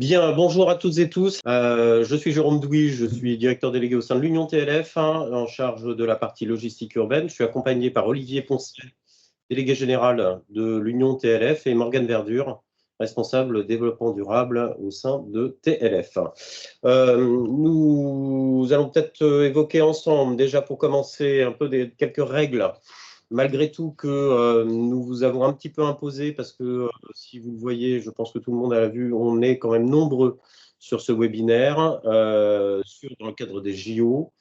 Bien, bonjour à toutes et tous. Je suis Jérôme Douy, je suis directeur délégué au sein de l'Union TLF, en charge de la partie logistique urbaine. Je suis accompagné par Olivier Ponciel, délégué général de l'Union TLF, et Morgane Verdure, responsable développement durable au sein de TLF. Nous allons peut-être évoquer ensemble, déjà pour commencer, un peu quelques règles malgré tout que nous vous avons un petit peu imposé parce que si vous le voyez, je pense que tout le monde a vu, on est quand même nombreux sur ce webinaire dans le cadre des JO.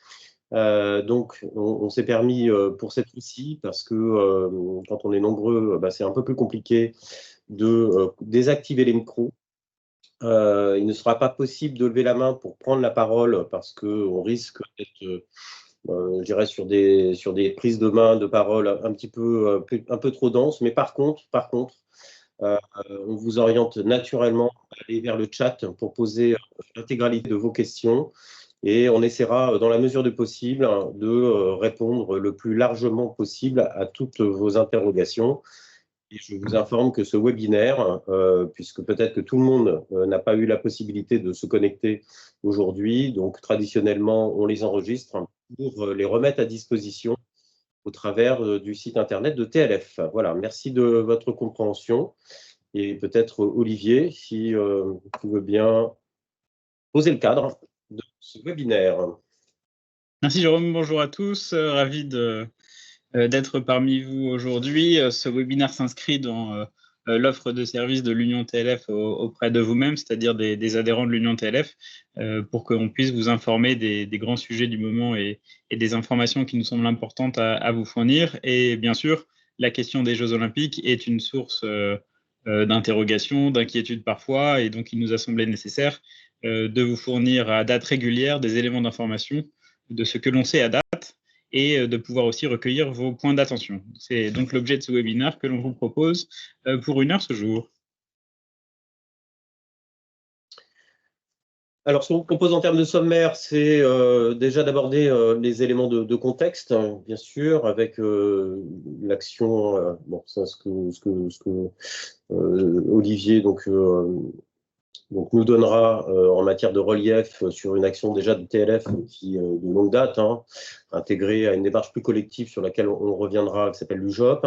Donc, on s'est permis pour cette fois-ci, parce que quand on est nombreux, c'est un peu plus compliqué de désactiver les micros. Il ne sera pas possible de lever la main pour prendre la parole parce qu'on risque d'être je dirais sur des prises de main, de parole un peu trop denses. Mais par contre, on vous oriente naturellement à aller vers le chat pour poser l'intégralité de vos questions. Et on essaiera, dans la mesure du possible, de répondre le plus largement possible à toutes vos interrogations. Et je vous informe que ce webinaire, puisque peut-être que tout le monde n'a pas eu la possibilité de se connecter aujourd'hui, donc traditionnellement, on les enregistre pour les remettre à disposition au travers du site internet de TLF. Voilà, merci de votre compréhension. Et peut-être Olivier, si tu veux bien poser le cadre de ce webinaire. Merci Jérôme, bonjour à tous, ravi d'être parmi vous aujourd'hui. Ce webinaire s'inscrit dans l'offre de services de l'Union TLF auprès de vous-même, c'est-à-dire des adhérents de l'Union TLF, pour qu'on puisse vous informer des grands sujets du moment et des informations qui nous semblent importantes à vous fournir. Et bien sûr, la question des Jeux Olympiques est une source d'interrogation, d'inquiétude parfois, et donc il nous a semblé nécessaire de vous fournir à date régulière des éléments d'information de ce que l'on sait à date et de pouvoir aussi recueillir vos points d'attention. C'est donc l'objet de ce webinaire que l'on vous propose pour 1 heure ce jour. Alors, ce qu'on vous propose en termes de sommaire, c'est déjà d'aborder les éléments de contexte, hein, bien sûr, avec l'action, bon, ça, ce que Olivier donc nous donnera en matière de relief sur une action déjà de TLF qui de longue date, hein, intégrée à une démarche plus collective sur laquelle on reviendra, qui s'appelle l'UJOP.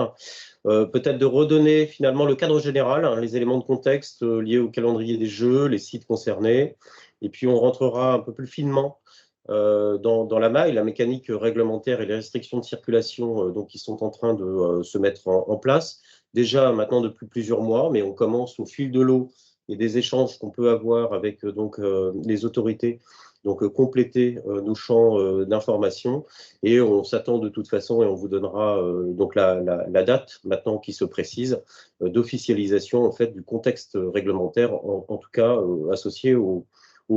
Peut-être de redonner finalement le cadre général, hein, les éléments de contexte liés au calendrier des Jeux, les sites concernés, et puis on rentrera un peu plus finement dans la maille, la mécanique réglementaire et les restrictions de circulation donc, qui sont en train de se mettre en place, déjà maintenant depuis plusieurs mois, mais on commence au fil de l'eau et des échanges qu'on peut avoir avec les autorités, donc compléter nos champs d'information. Et on s'attend de toute façon, et on vous donnera donc la date maintenant qui se précise, d'officialisation en fait du contexte réglementaire, en tout cas associé au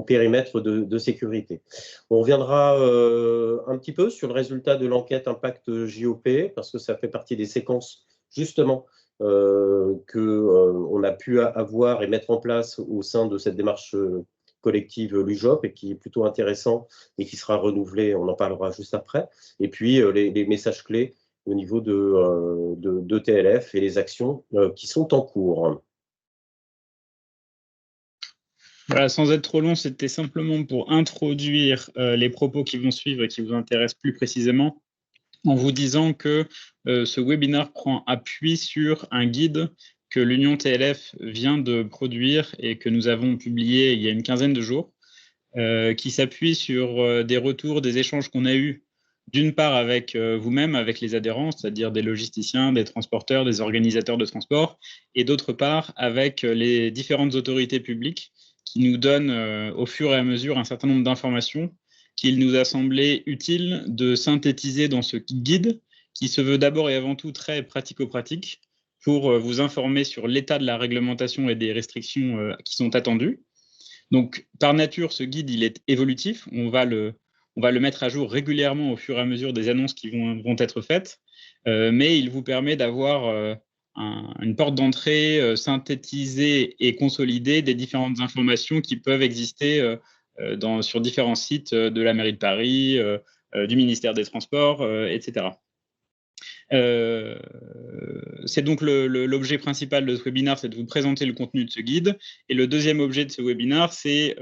périmètre de sécurité. On reviendra un petit peu sur le résultat de l'enquête impact JOP, parce que ça fait partie des séquences justement qu'on a pu avoir et mettre en place au sein de cette démarche collective l'UJOP, et qui est plutôt intéressant et qui sera renouvelé, on en parlera juste après. Et puis les messages clés au niveau de TLF et les actions qui sont en cours. Voilà, sans être trop long, c'était simplement pour introduire les propos qui vont suivre et qui vous intéressent plus précisément, en vous disant que ce webinaire prend appui sur un guide que l'Union TLF vient de produire et que nous avons publié il y a une quinzaine de jours, qui s'appuie sur des retours, des échanges qu'on a eus, d'une part avec vous-même, avec les adhérents, c'est-à-dire des logisticiens, des transporteurs, des organisateurs de transport, et d'autre part avec les différentes autorités publiques qui nous donnent au fur et à mesure un certain nombre d'informations qu'il nous a semblé utile de synthétiser dans ce guide, qui se veut d'abord et avant tout très pratico-pratique, pour vous informer sur l'état de la réglementation et des restrictions qui sont attendues. Donc, par nature, ce guide, il est évolutif. On va le mettre à jour régulièrement au fur et à mesure des annonces qui vont être faites, mais il vous permet d'avoir une porte d'entrée synthétisée et consolidée des différentes informations qui peuvent exister sur différents sites de la mairie de Paris, du ministère des Transports, etc. C'est donc l'objet principal de ce webinaire, c'est de vous présenter le contenu de ce guide. Et le deuxième objet de ce webinaire, c'est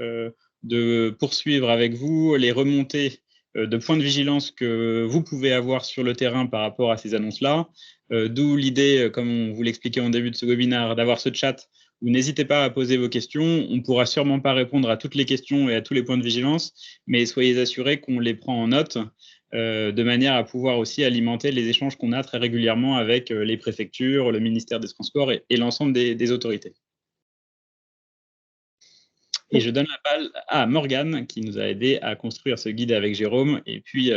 de poursuivre avec vous les remontées de points de vigilance que vous pouvez avoir sur le terrain par rapport à ces annonces-là. D'où l'idée, comme on vous l'expliquait en début de ce webinaire, d'avoir ce chat où n'hésitez pas à poser vos questions. On ne pourra sûrement pas répondre à toutes les questions et à tous les points de vigilance, mais soyez assurés qu'on les prend en note de manière à pouvoir aussi alimenter les échanges qu'on a très régulièrement avec les préfectures, le ministère des Transports et l'ensemble des autorités. Et je donne la balle à Morgane qui nous a aidé à construire ce guide avec Jérôme et puis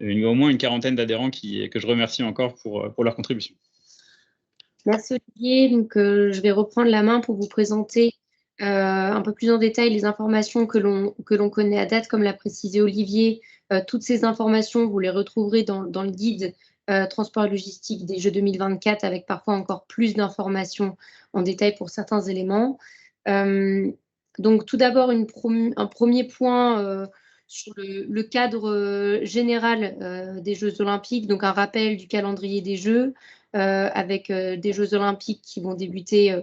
au moins une quarantaine d'adhérents que je remercie encore pour leur contribution. Merci Olivier. Donc, je vais reprendre la main pour vous présenter un peu plus en détail les informations que l'on connaît à date. Comme l'a précisé Olivier, toutes ces informations, vous les retrouverez dans le guide transport et logistique des Jeux 2024 avec parfois encore plus d'informations en détail pour certains éléments. Donc, tout d'abord, un premier point sur le cadre général des Jeux Olympiques, donc un rappel du calendrier des Jeux avec des Jeux Olympiques qui vont débuter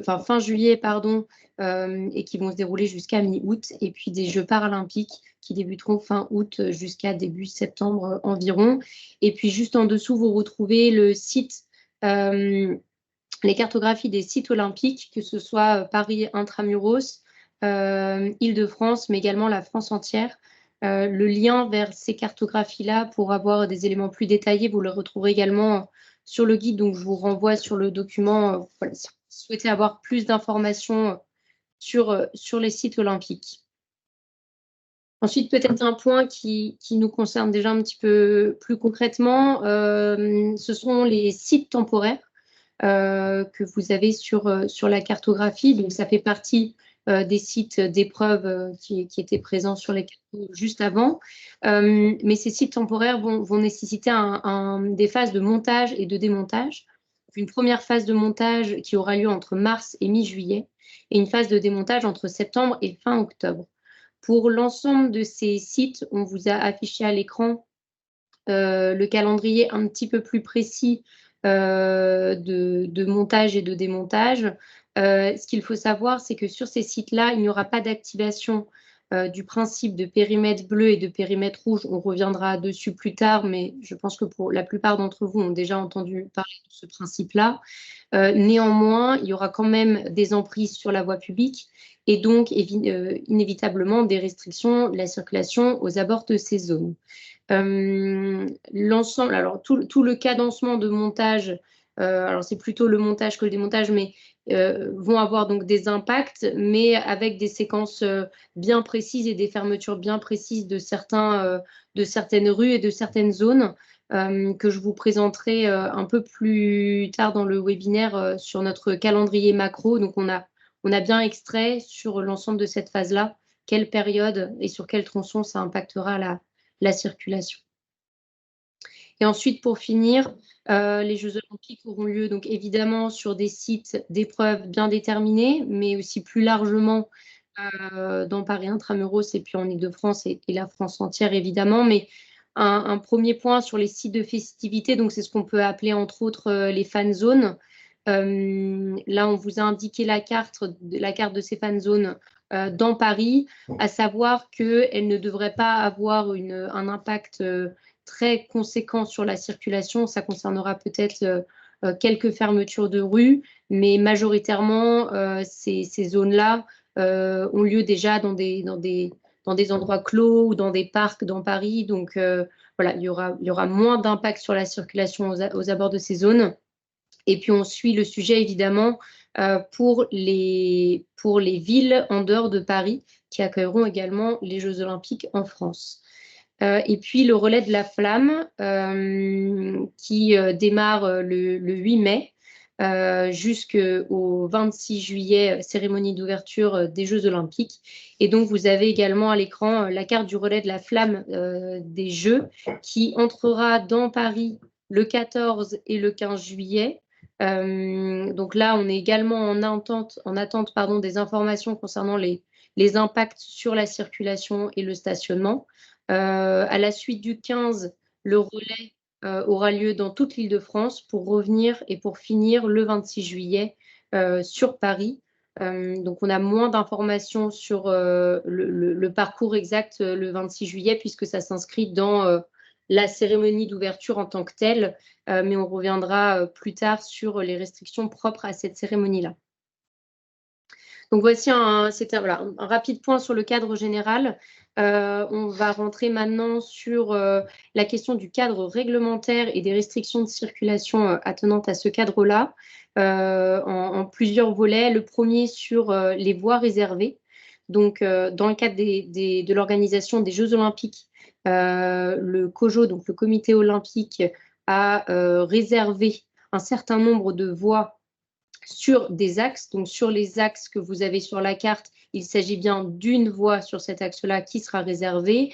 fin juillet, et qui vont se dérouler jusqu'à mi-août, et puis des Jeux paralympiques qui débuteront fin août jusqu'à début septembre environ. Et puis juste en dessous, vous retrouvez le site, les cartographies des sites olympiques, que ce soit Paris Intramuros, Île-de-France, mais également la France entière. Le lien vers ces cartographies-là pour avoir des éléments plus détaillés, vous le retrouverez également sur le guide, donc je vous renvoie sur le document voilà, si vous souhaitez avoir plus d'informations sur les sites olympiques. Ensuite, peut-être un point qui nous concerne déjà un petit peu plus concrètement, ce sont les sites temporaires que vous avez sur la cartographie. Donc, ça fait partie des sites d'épreuves qui étaient présents sur les cartos juste avant. Mais ces sites temporaires vont nécessiter des phases de montage et de démontage. Une première phase de montage qui aura lieu entre mars et mi-juillet et une phase de démontage entre septembre et fin octobre. Pour l'ensemble de ces sites, on vous a affiché à l'écran le calendrier un petit peu plus précis de montage et de démontage. Ce qu'il faut savoir, c'est que sur ces sites-là, il n'y aura pas d'activation du principe de périmètre bleu et de périmètre rouge. On reviendra dessus plus tard, mais je pense que pour la plupart d'entre vous ont déjà entendu parler de ce principe-là. Néanmoins, il y aura quand même des emprises sur la voie publique et donc inévitablement des restrictions de la circulation aux abords de ces zones. L'ensemble, alors tout le cadencement de montage, alors c'est plutôt le montage que le démontage, mais vont avoir donc des impacts, mais avec des séquences bien précises et des fermetures bien précises de certaines rues et de certaines zones que je vous présenterai un peu plus tard dans le webinaire sur notre calendrier macro. Donc on a bien extrait sur l'ensemble de cette phase-là quelle période et sur quel tronçon ça impactera la circulation. Et ensuite, pour finir, les Jeux Olympiques auront lieu donc évidemment sur des sites d'épreuves bien déterminés, mais aussi plus largement dans Paris Intramuros et puis en Île-de-France et la France entière évidemment. Mais un premier point sur les sites de festivités, donc c'est ce qu'on peut appeler entre autres les fan zones. Là, on vous a indiqué la carte de ces fan zones dans Paris, à savoir qu'elles ne devraient pas avoir un impact très conséquent sur la circulation. Ça concernera peut-être quelques fermetures de rues, mais majoritairement, ces zones-là ont lieu déjà dans des endroits clos ou dans des parcs dans Paris. Donc, voilà, il y aura moins d'impact sur la circulation aux abords de ces zones. Et puis, on suit le sujet, évidemment, pour les villes en dehors de Paris qui accueilleront également les Jeux Olympiques en France. Et puis, le relais de la flamme qui démarre le 8 mai jusqu'au 26 juillet, cérémonie d'ouverture des Jeux Olympiques. Et donc, vous avez également à l'écran la carte du relais de la flamme des Jeux qui entrera dans Paris le 14 et le 15 juillet. Donc là, on est également en attente des informations concernant les impacts sur la circulation et le stationnement. À la suite du 15, le relais aura lieu dans toute l'Île-de-France pour revenir et pour finir le 26 juillet sur Paris. Donc, on a moins d'informations sur le parcours exact le 26 juillet puisque ça s'inscrit dans la cérémonie d'ouverture en tant que telle, mais on reviendra plus tard sur les restrictions propres à cette cérémonie-là. Donc, voici un rapide point sur le cadre général. On va rentrer maintenant sur la question du cadre réglementaire et des restrictions de circulation attenantes à ce cadre-là, en plusieurs volets. Le premier sur les voies réservées. Donc, dans le cadre de l'organisation des Jeux Olympiques, le COJO, donc le Comité olympique, a réservé un certain nombre de voies sur des axes. Donc, sur les axes que vous avez sur la carte, il s'agit bien d'une voie sur cet axe-là qui sera réservée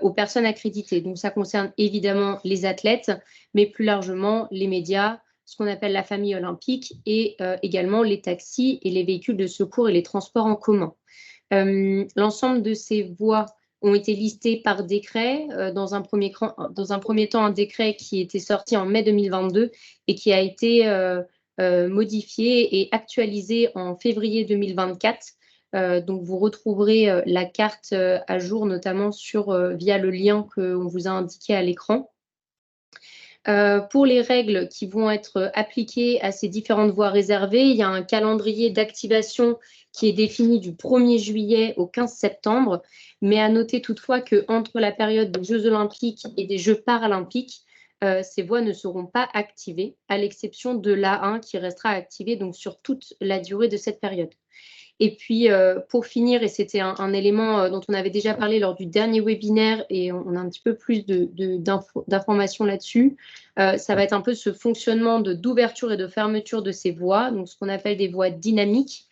aux personnes accréditées. Donc, ça concerne évidemment les athlètes, mais plus largement les médias, ce qu'on appelle la famille olympique et également les taxis et les véhicules de secours et les transports en commun. L'ensemble de ces voies ont été listées par décret. Dans un premier temps, un décret qui était sorti en mai 2022 et qui a été modifié et actualisé en février 2024. Donc, vous retrouverez la carte à jour, notamment via le lien qu'on vous a indiqué à l'écran. Pour les règles qui vont être appliquées à ces différentes voies réservées, il y a un calendrier d'activation qui est défini du 1er juillet au 15 septembre, mais à noter toutefois qu'entre la période des Jeux olympiques et des Jeux paralympiques, ces voies ne seront pas activées, à l'exception de l'A1 qui restera activée donc, sur toute la durée de cette période. Et puis, pour finir, et c'était un élément dont on avait déjà parlé lors du dernier webinaire, et on a un petit peu plus d'informations là-dessus, ça va être un peu ce fonctionnement d'ouverture et de fermeture de ces voies, donc ce qu'on appelle des voies dynamiques.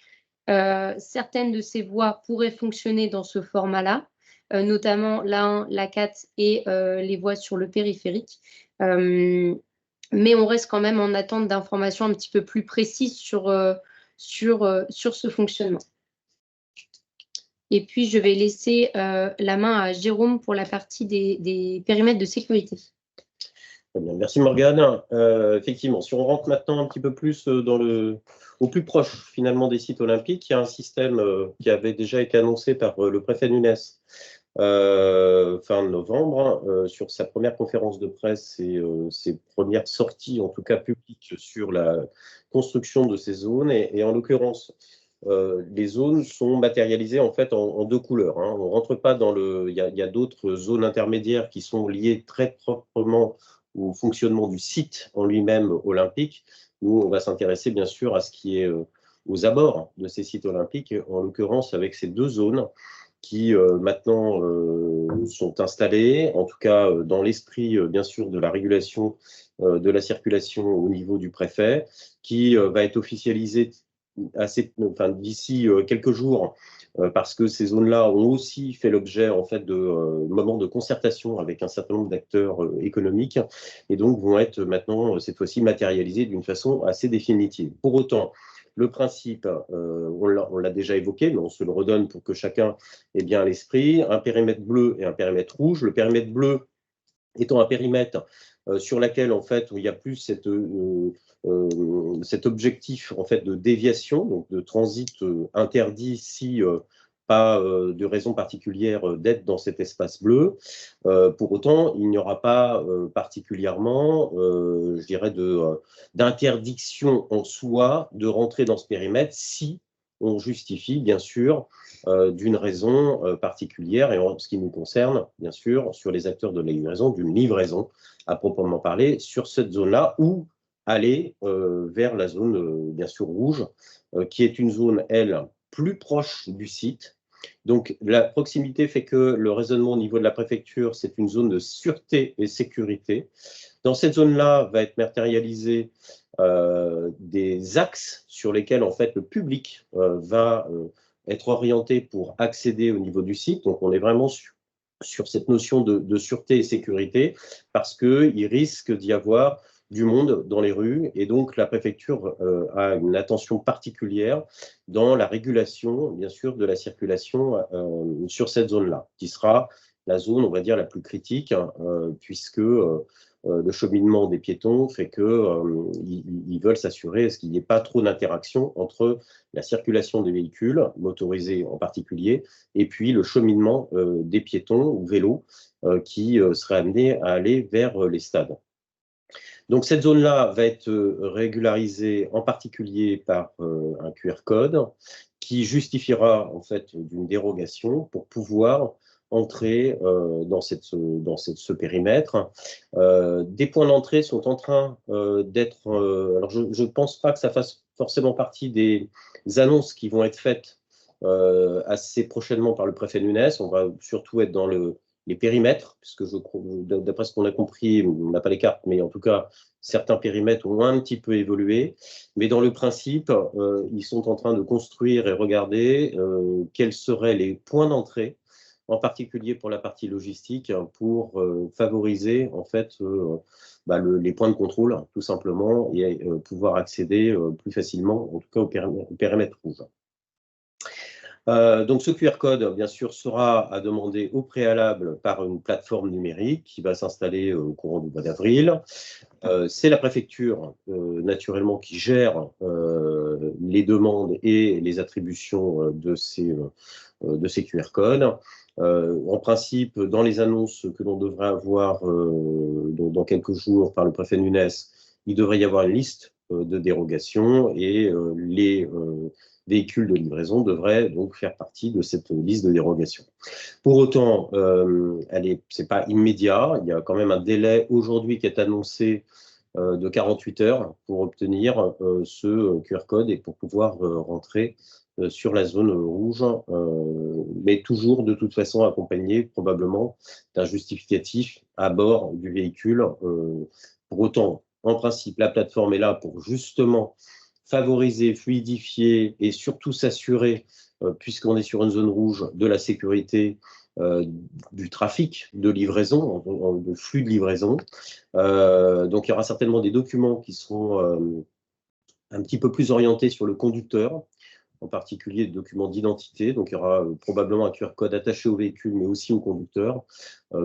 Certaines de ces voies pourraient fonctionner dans ce format-là, notamment l'A1, l'A4 et les voies sur le périphérique. Mais on reste quand même en attente d'informations un petit peu plus précises sur ce fonctionnement. Et puis, je vais laisser la main à Jérôme pour la partie des périmètres de sécurité. Très bien, merci Morgane. Effectivement, si on rentre maintenant un petit peu plus au plus proche finalement des sites olympiques, il y a un système qui avait déjà été annoncé par le préfet Nunes fin novembre, sur sa première conférence de presse et ses premières sorties, en tout cas publiques, sur la construction de ces zones. Et en l'occurrence, les zones sont matérialisées en fait en deux couleurs. Hein. On ne rentre pas dans il y a d'autres zones intermédiaires qui sont liées très proprement au fonctionnement du site en lui-même olympique. Nous, on va s'intéresser bien sûr à ce qui est aux abords de ces sites olympiques, en l'occurrence avec ces deux zones qui maintenant sont installées, en tout cas dans l'esprit bien sûr de la régulation de la circulation au niveau du préfet, qui va être officialisée d'ici quelques jours, parce que ces zones-là ont aussi fait l'objet en fait de moments de concertation avec un certain nombre d'acteurs économiques, et donc vont être maintenant cette fois-ci matérialisées d'une façon assez définitive. Pour autant, le principe, on l'a déjà évoqué, mais on se le redonne pour que chacun ait bien à l'esprit, un périmètre bleu et un périmètre rouge. Le périmètre bleu étant un périmètre sur lequel en fait il y a plus cet objectif en fait de déviation, donc de transit interdit si pas de raison particulière d'être dans cet espace bleu. Pour autant, il n'y aura pas particulièrement, je dirais, d'interdiction en soi de rentrer dans ce périmètre si on justifie, bien sûr, d'une raison particulière, et en ce qui nous concerne, bien sûr, sur les acteurs de la livraison, d'une livraison à proprement parler, sur cette zone-là, ou aller vers la zone, bien sûr, rouge, qui est une zone, elle, plus proche du site. Donc, la proximité fait que le raisonnement au niveau de la préfecture, c'est une zone de sûreté et sécurité. Dans cette zone-là, va être matérialisé des axes sur lesquels, en fait, le public va être orienté pour accéder au niveau du site. Donc, on est vraiment sur cette notion de sûreté et sécurité, parce qu'il risque d'y avoir du monde dans les rues, et donc la préfecture a une attention particulière dans la régulation, bien sûr, de la circulation sur cette zone-là, qui sera la zone, on va dire, la plus critique, puisque le cheminement des piétons fait qu'ils veulent s'assurer qu'il n'y ait pas trop d'interaction entre la circulation des véhicules, motorisés en particulier, et puis le cheminement des piétons ou vélos qui seraient amenés à aller vers les stades. Donc cette zone-là va être régularisée en particulier par un QR code qui justifiera en fait d'une dérogation pour pouvoir entrer dans ce périmètre. Des points d'entrée sont en train d'être... alors je ne pense pas que ça fasse forcément partie des annonces qui vont être faites assez prochainement par le préfet Nunes. On va surtout être dans les périmètres, puisque d'après ce qu'on a compris, on n'a pas les cartes, mais en tout cas, certains périmètres ont un petit peu évolué. Mais dans le principe, ils sont en train de construire et regarder quels seraient les points d'entrée, en particulier pour la partie logistique, pour favoriser en fait les points de contrôle, tout simplement, et pouvoir accéder plus facilement, en tout cas au périmètre rouge. Donc ce QR code, bien sûr, sera à demander au préalable par une plateforme numérique qui va s'installer au courant du mois d'avril. C'est la préfecture, naturellement, qui gère les demandes et les attributions de ces QR codes. En principe, dans les annonces que l'on devrait avoir dans quelques jours par le préfet Nunes, il devrait y avoir une liste de dérogations et les véhicules de livraison devraient donc faire partie de cette liste de dérogations. Pour autant, c'est pas immédiat. Il y a quand même un délai aujourd'hui qui est annoncé de 48 heures pour obtenir ce QR code et pour pouvoir rentrer sur la zone rouge, mais toujours de toute façon accompagné probablement d'un justificatif à bord du véhicule. Pour autant, en principe, la plateforme est là pour justement favoriser, fluidifier et surtout s'assurer, puisqu'on est sur une zone rouge, de la sécurité du trafic de livraison, de flux de livraison. Donc il y aura certainement des documents qui seront un petit peu plus orientés sur le conducteur, en particulier des documents d'identité. Donc il y aura probablement un QR code attaché au véhicule, mais aussi au conducteur,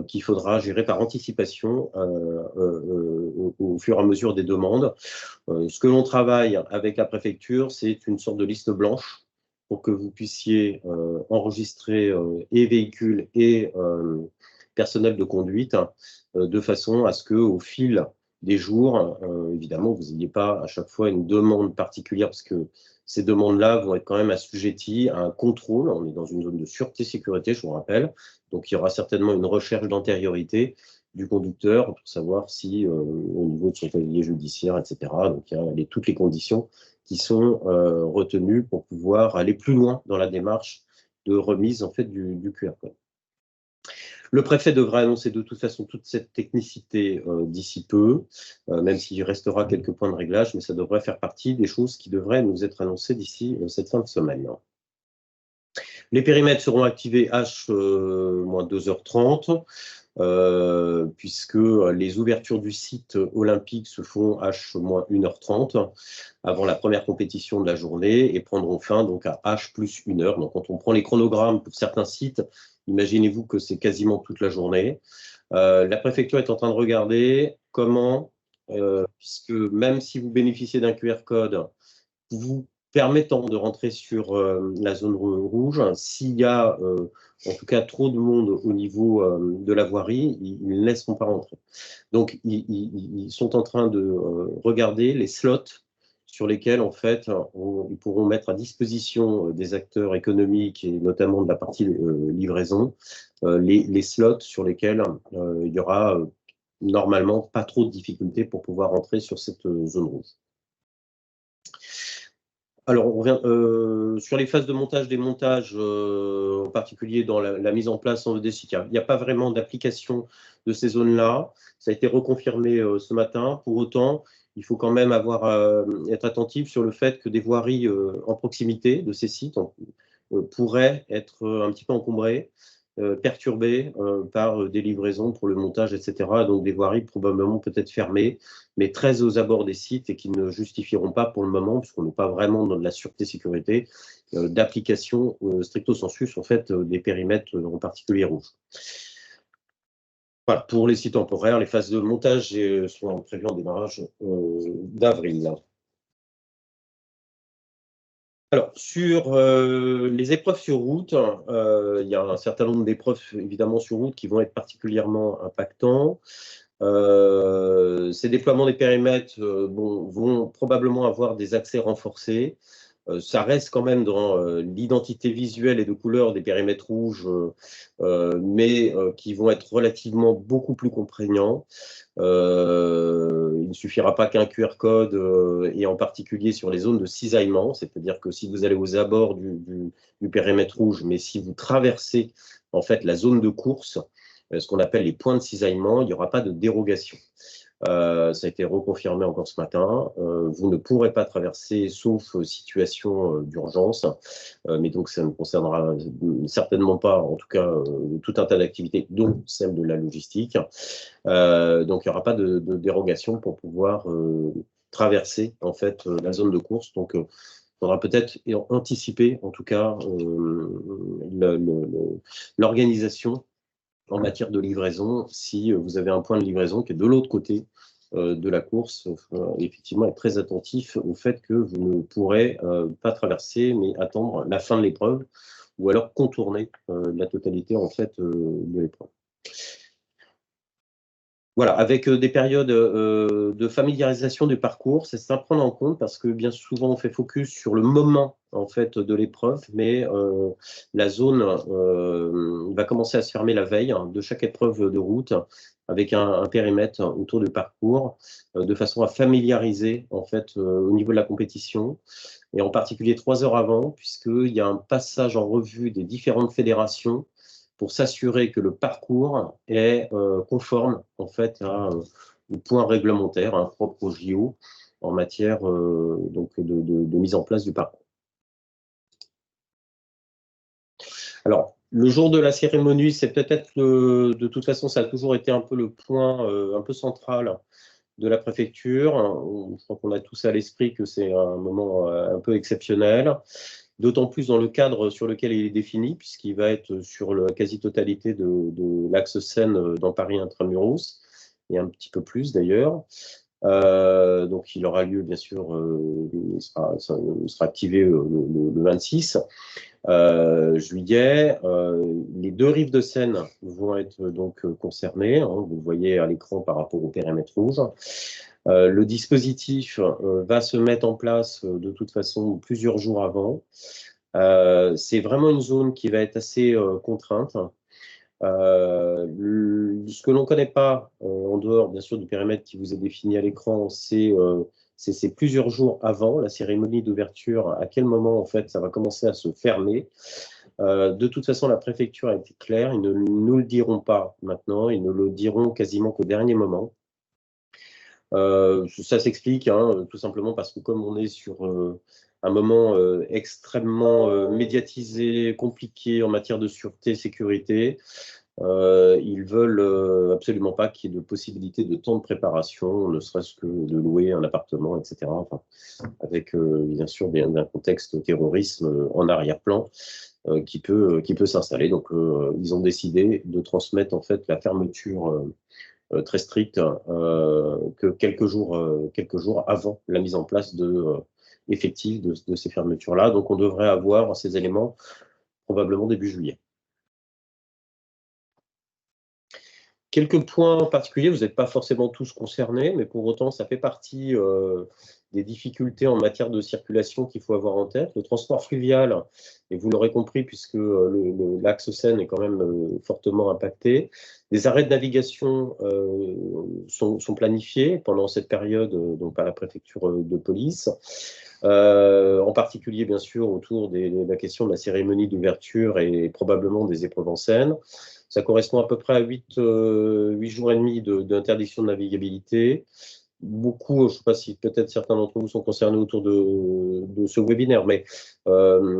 qu'il faudra gérer par anticipation au fur et à mesure des demandes. Ce que l'on travaille avec la préfecture, c'est une sorte de liste blanche pour que vous puissiez enregistrer et véhicules et personnel de conduite de façon à ce qu'au fil des jours, évidemment, vous n'ayez pas à chaque fois une demande particulière parce que ces demandes-là vont être quand même assujetties à un contrôle. On est dans une zone de sûreté-sécurité, je vous rappelle. Donc, il y aura certainement une recherche d'antériorité du conducteur pour savoir si, au niveau de son casier judiciaire, etc., donc il y a toutes les conditions qui sont retenues pour pouvoir aller plus loin dans la démarche de remise en fait, du QR code. Le préfet devra annoncer de toute façon toute cette technicité d'ici peu, même s'il restera quelques points de réglage, mais ça devrait faire partie des choses qui devraient nous être annoncées d'ici cette fin de semaine. Les périmètres seront activés H-2h30, puisque les ouvertures du site olympique se font H-1h30 avant la première compétition de la journée et prendront fin donc à H+1 heure. Donc quand on prend les chronogrammes pour certains sites, imaginez-vous que c'est quasiment toute la journée. La préfecture est en train de regarder comment, puisque même si vous bénéficiez d'un QR code, vous permettant de rentrer sur la zone rouge, s'il y a en tout cas trop de monde au niveau de la voirie, ils ne laisseront pas rentrer. Donc, ils sont en train de regarder les slots sur lesquels, en fait, ils pourront mettre à disposition des acteurs économiques et notamment de la partie livraison, les slots sur lesquels il y aura normalement pas trop de difficultés pour pouvoir rentrer sur cette zone rouge. Alors, on revient sur les phases de montage, démontage, en particulier dans la mise en place des sites. Il n'y a pas vraiment d'application de ces zones-là. Ça a été reconfirmé ce matin. Pour autant, il faut quand même être attentif sur le fait que des voiries en proximité de ces sites pourraient être un petit peu encombrées, perturbées par des livraisons pour le montage, etc. Donc des voiries probablement peut-être fermées, mais très aux abords des sites et qui ne justifieront pas pour le moment, puisqu'on n'est pas vraiment dans de la sûreté-sécurité, d'application stricto sensu en fait des périmètres en particulier rouges. Voilà, pour les sites temporaires, les phases de montage sont prévues en démarrage d'avril. Alors, sur les épreuves sur route, il y a un certain nombre d'épreuves évidemment sur route qui vont être particulièrement impactants. Ces déploiements des périmètres vont probablement avoir des accès renforcés. Ça reste quand même dans l'identité visuelle et de couleur des périmètres rouges, mais qui vont être relativement beaucoup plus contraignants. Il ne suffira pas qu'un QR code, et en particulier sur les zones de cisaillement, c'est-à-dire que si vous allez aux abords du périmètre rouge, mais si vous traversez en fait la zone de course, ce qu'on appelle les points de cisaillement, il n'y aura pas de dérogation. Ça a été reconfirmé encore ce matin. Vous ne pourrez pas traverser sauf situation d'urgence, mais donc ça ne concernera certainement pas, en tout cas, tout un tas d'activités, dont celle de la logistique. Donc il n'y aura pas de dérogation pour pouvoir traverser en fait la zone de course. Donc il faudra peut-être anticiper, en tout cas, l'organisation en matière de livraison, si vous avez un point de livraison qui est de l'autre côté de la course, effectivement être très attentif au fait que vous ne pourrez pas traverser, mais attendre la fin de l'épreuve, ou alors contourner la totalité en fait de l'épreuve. Voilà, avec des périodes de familiarisation du parcours, c'est ça à prendre en compte parce que bien souvent on fait focus sur le moment en fait de l'épreuve, mais la zone va commencer à se fermer la veille de chaque épreuve de route avec un périmètre autour du parcours de façon à familiariser en fait au niveau de la compétition et en particulier 3 heures avant puisqu'il y a un passage en revue des différentes fédérations pour s'assurer que le parcours est conforme en fait au point réglementaire propre au JO en matière donc de mise en place du parcours. Alors, le jour de la cérémonie, c'est peut-être de toute façon, ça a toujours été un peu le point un peu central de la préfecture. Je crois qu'on a tous à l'esprit que c'est un moment un peu exceptionnel. D'autant plus dans le cadre sur lequel il est défini, puisqu'il va être sur la quasi-totalité de l'axe Seine dans Paris Intramuros, et un petit peu plus d'ailleurs. Donc il aura lieu, bien sûr, il sera activé le 26 juillet. Les 2 rives de Seine vont être donc concernées, vous le voyez à l'écran par rapport au périmètre rouge. Le dispositif va se mettre en place de toute façon plusieurs jours avant. C'est vraiment une zone qui va être assez contrainte. Ce que l'on ne connaît pas, en dehors bien sûr du périmètre qui vous est défini à l'écran, c'est plusieurs jours avant la cérémonie d'ouverture, à quel moment en fait ça va commencer à se fermer. De toute façon, la préfecture a été claire, ils ne nous le diront pas maintenant, ils ne le diront quasiment qu'au dernier moment. Ça s'explique tout simplement parce que comme on est sur un moment extrêmement médiatisé, compliqué en matière de sûreté, sécurité, ils veulent absolument pas qu'il y ait de possibilité de temps de préparation, ne serait-ce que de louer un appartement, etc. Enfin, avec bien sûr un contexte terrorisme en arrière-plan qui peut s'installer. Donc ils ont décidé de transmettre en fait la fermeture très stricte que quelques jours avant la mise en place effective de ces fermetures-là. Donc on devrait avoir ces éléments probablement début juillet. Quelques points particuliers, vous n'êtes pas forcément tous concernés, mais pour autant, ça fait partie des difficultés en matière de circulation qu'il faut avoir en tête. Le transport fluvial, et vous l'aurez compris, puisque l'axe Seine est quand même fortement impacté. Les arrêts de navigation sont planifiés pendant cette période, donc par la préfecture de police. En particulier, bien sûr, autour de la question de la cérémonie d'ouverture et probablement des épreuves en Seine. Ça correspond à peu près à 8 jours et demi d'interdiction de navigabilité. Beaucoup, je ne sais pas si peut-être certains d'entre vous sont concernés autour de ce webinaire, mais le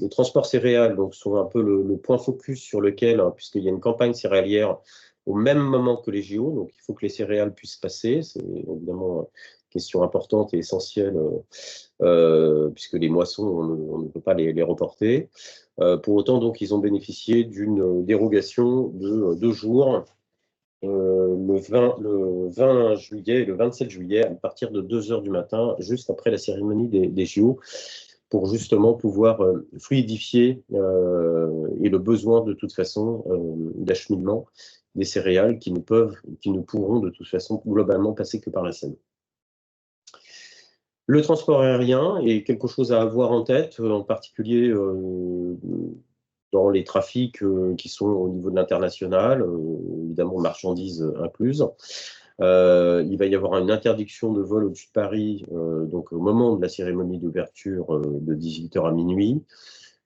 transport céréales donc, sont un peu le point focus sur lequel, puisqu'il y a une campagne céréalière au même moment que les JO, donc il faut que les céréales puissent passer. C'est évidemment question importante et essentielle, puisque les moissons, on ne peut pas les reporter. Pour autant, donc, ils ont bénéficié d'une dérogation de 2 jours, le 20 juillet et le 27 juillet, à partir de 2 h du matin, juste après la cérémonie des JO, pour justement pouvoir fluidifier et le besoin de toute façon d'acheminement des céréales qui ne pourront de toute façon globalement passer que par la Seine. Le transport aérien est quelque chose à avoir en tête, en particulier dans les trafics qui sont au niveau de l'international, évidemment marchandises incluses. Il va y avoir une interdiction de vol au-dessus de Paris, donc au moment de la cérémonie d'ouverture de 18 h à minuit.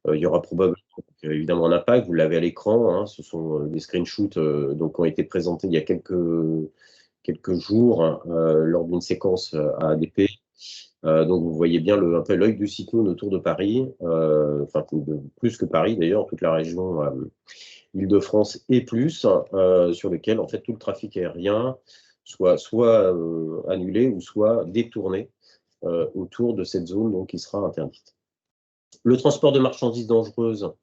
Il y aura probablement évidemment un impact, vous l'avez à l'écran, hein, ce sont des screenshots donc, qui ont été présentés il y a quelques jours lors d'une séquence à ADP. Donc vous voyez bien un peu l'œil du cyclone autour de Paris, enfin plus que Paris d'ailleurs, toute la région Île-de-France et plus, sur lequel en fait tout le trafic aérien soit annulé ou soit détourné autour de cette zone donc, qui sera interdite. Le transport de marchandises dangereuses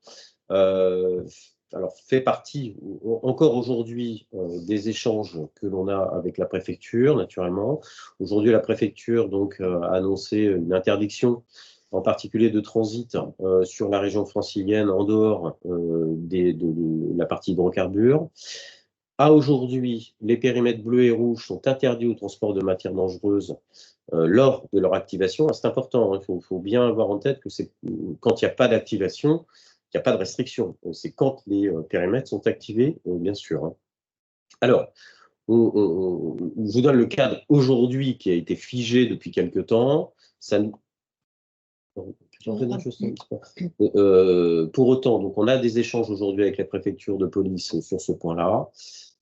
alors, fait partie encore aujourd'hui des échanges que l'on a avec la préfecture, naturellement. Aujourd'hui, la préfecture donc, a annoncé une interdiction, en particulier de transit sur la région francilienne en dehors de la partie hydrocarbures. À aujourd'hui, les périmètres bleus et rouges sont interdits au transport de matières dangereuses lors de leur activation. C'est important, il faut bien avoir en tête que quand il n'y a pas d'activation, il n'y a pas de restriction. C'est quand les périmètres sont activés, bien sûr. Hein. Alors, je vous donne le cadre aujourd'hui qui a été figé depuis quelque temps. Ça nous... Pour autant, donc on a des échanges aujourd'hui avec la préfecture de police sur ce point-là,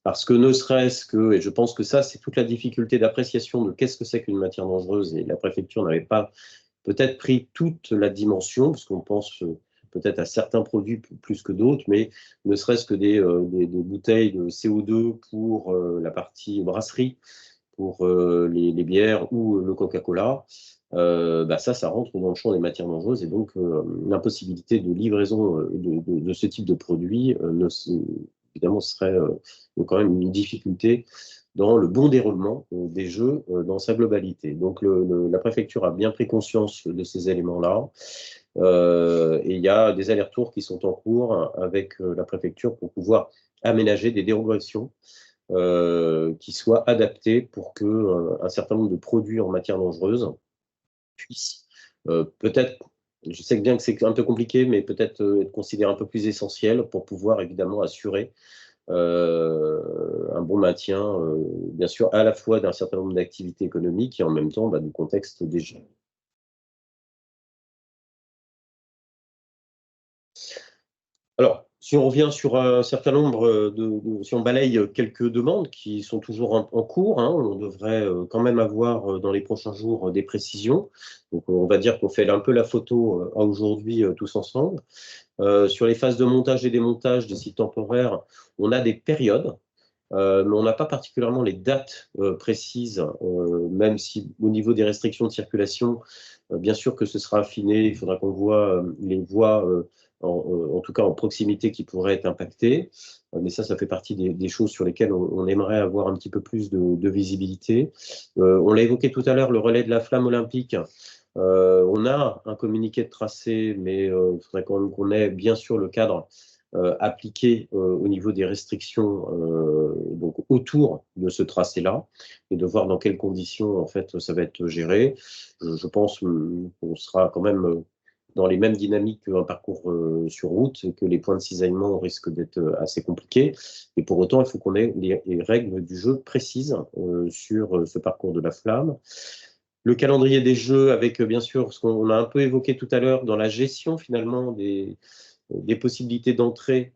parce que ne serait-ce que, et je pense que ça, c'est toute la difficulté d'appréciation de qu'est-ce que c'est qu'une matière dangereuse, et la préfecture n'avait pas peut-être pris toute la dimension, parce qu'on pense peut-être à certains produits plus que d'autres, mais ne serait-ce que des bouteilles de CO2 pour la partie brasserie, pour les bières ou le Coca-Cola, ça rentre dans le champ des matières dangereuses, et donc l'impossibilité de livraison de ce type de produit, évidemment, serait quand même une difficulté dans le bon déroulement des jeux dans sa globalité. Donc la préfecture a bien pris conscience de ces éléments-là, et il y a des allers-retours qui sont en cours avec la préfecture pour pouvoir aménager des dérogations qui soient adaptées pour qu'un certain nombre de produits en matière dangereuse puissent peut-être, je sais bien que c'est un peu compliqué, mais peut-être être considérés un peu plus essentiels pour pouvoir évidemment assurer un bon maintien, bien sûr, à la fois d'un certain nombre d'activités économiques et en même temps du contexte des jeux. Alors, si on revient sur un certain nombre si on balaye quelques demandes qui sont toujours en cours, hein, on devrait quand même avoir dans les prochains jours des précisions. Donc, on va dire qu'on fait un peu la photo à aujourd'hui tous ensemble. Sur les phases de montage et démontage des sites temporaires, on a des périodes, mais on n'a pas particulièrement les dates précises, même si au niveau des restrictions de circulation, bien sûr que ce sera affiné, il faudra qu'on voit les voies, en tout cas en proximité, qui pourraient être impactées, mais ça fait partie des choses sur lesquelles on aimerait avoir un petit peu plus de visibilité. On l'a évoqué tout à l'heure, le relais de la flamme olympique. On a un communiqué de tracé, mais il faudrait quand même qu'on ait bien sûr le cadre appliqué au niveau des restrictions donc autour de ce tracé-là, et de voir dans quelles conditions en fait ça va être géré. Je pense qu'on sera quand même dans les mêmes dynamiques qu'un parcours sur route, et que les points de cisaillement risquent d'être assez compliqués. Et pour autant, il faut qu'on ait les règles du jeu précises sur ce parcours de la flamme. Le calendrier des jeux avec, bien sûr, ce qu'on a un peu évoqué tout à l'heure dans la gestion finalement des possibilités d'entrée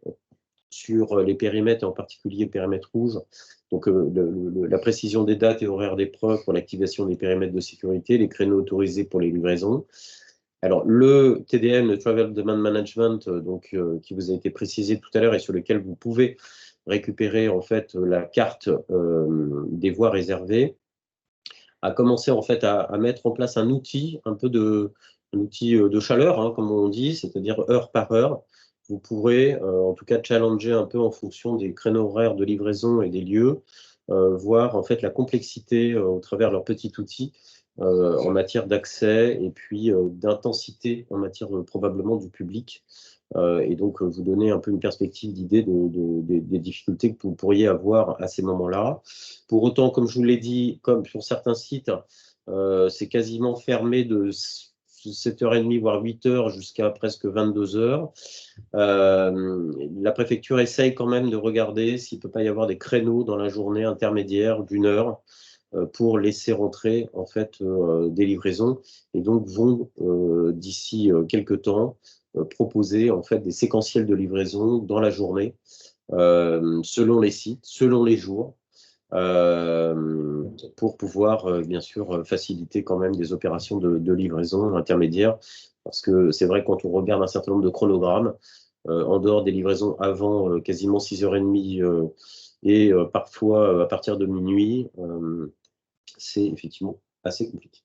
sur les périmètres, et en particulier le périmètre rouge. Donc la précision des dates et horaires d'épreuve pour l'activation des périmètres de sécurité, les créneaux autorisés pour les livraisons. Alors le TDM, le Travel Demand Management, qui vous a été précisé tout à l'heure et sur lequel vous pouvez récupérer en fait la carte des voies réservées, a commencé en fait à mettre en place un outil, un outil de chaleur, hein, comme on dit, c'est-à-dire heure par heure. Vous pourrez en tout cas challenger un peu en fonction des créneaux horaires de livraison et des lieux, voir en fait la complexité au travers de leur petit outil en matière d'accès et puis d'intensité en matière probablement du public. Et donc vous donner un peu une perspective d'idée des difficultés que vous pourriez avoir à ces moments-là. Pour autant, comme je vous l'ai dit, comme sur certains sites, c'est quasiment fermé de 7h30 voire 8h jusqu'à presque 22h. La préfecture essaye quand même de regarder s'il ne peut pas y avoir des créneaux dans la journée intermédiaire d'1 heure pour laisser rentrer en fait des livraisons, et donc vont d'ici quelques temps proposer en fait des séquentiels de livraison dans la journée selon les sites, selon les jours, pour pouvoir bien sûr faciliter quand même des opérations de livraison intermédiaire, parce que c'est vrai, quand on regarde un certain nombre de chronogrammes, en dehors des livraisons avant quasiment 6h30 et parfois à partir de minuit, c'est effectivement assez compliqué.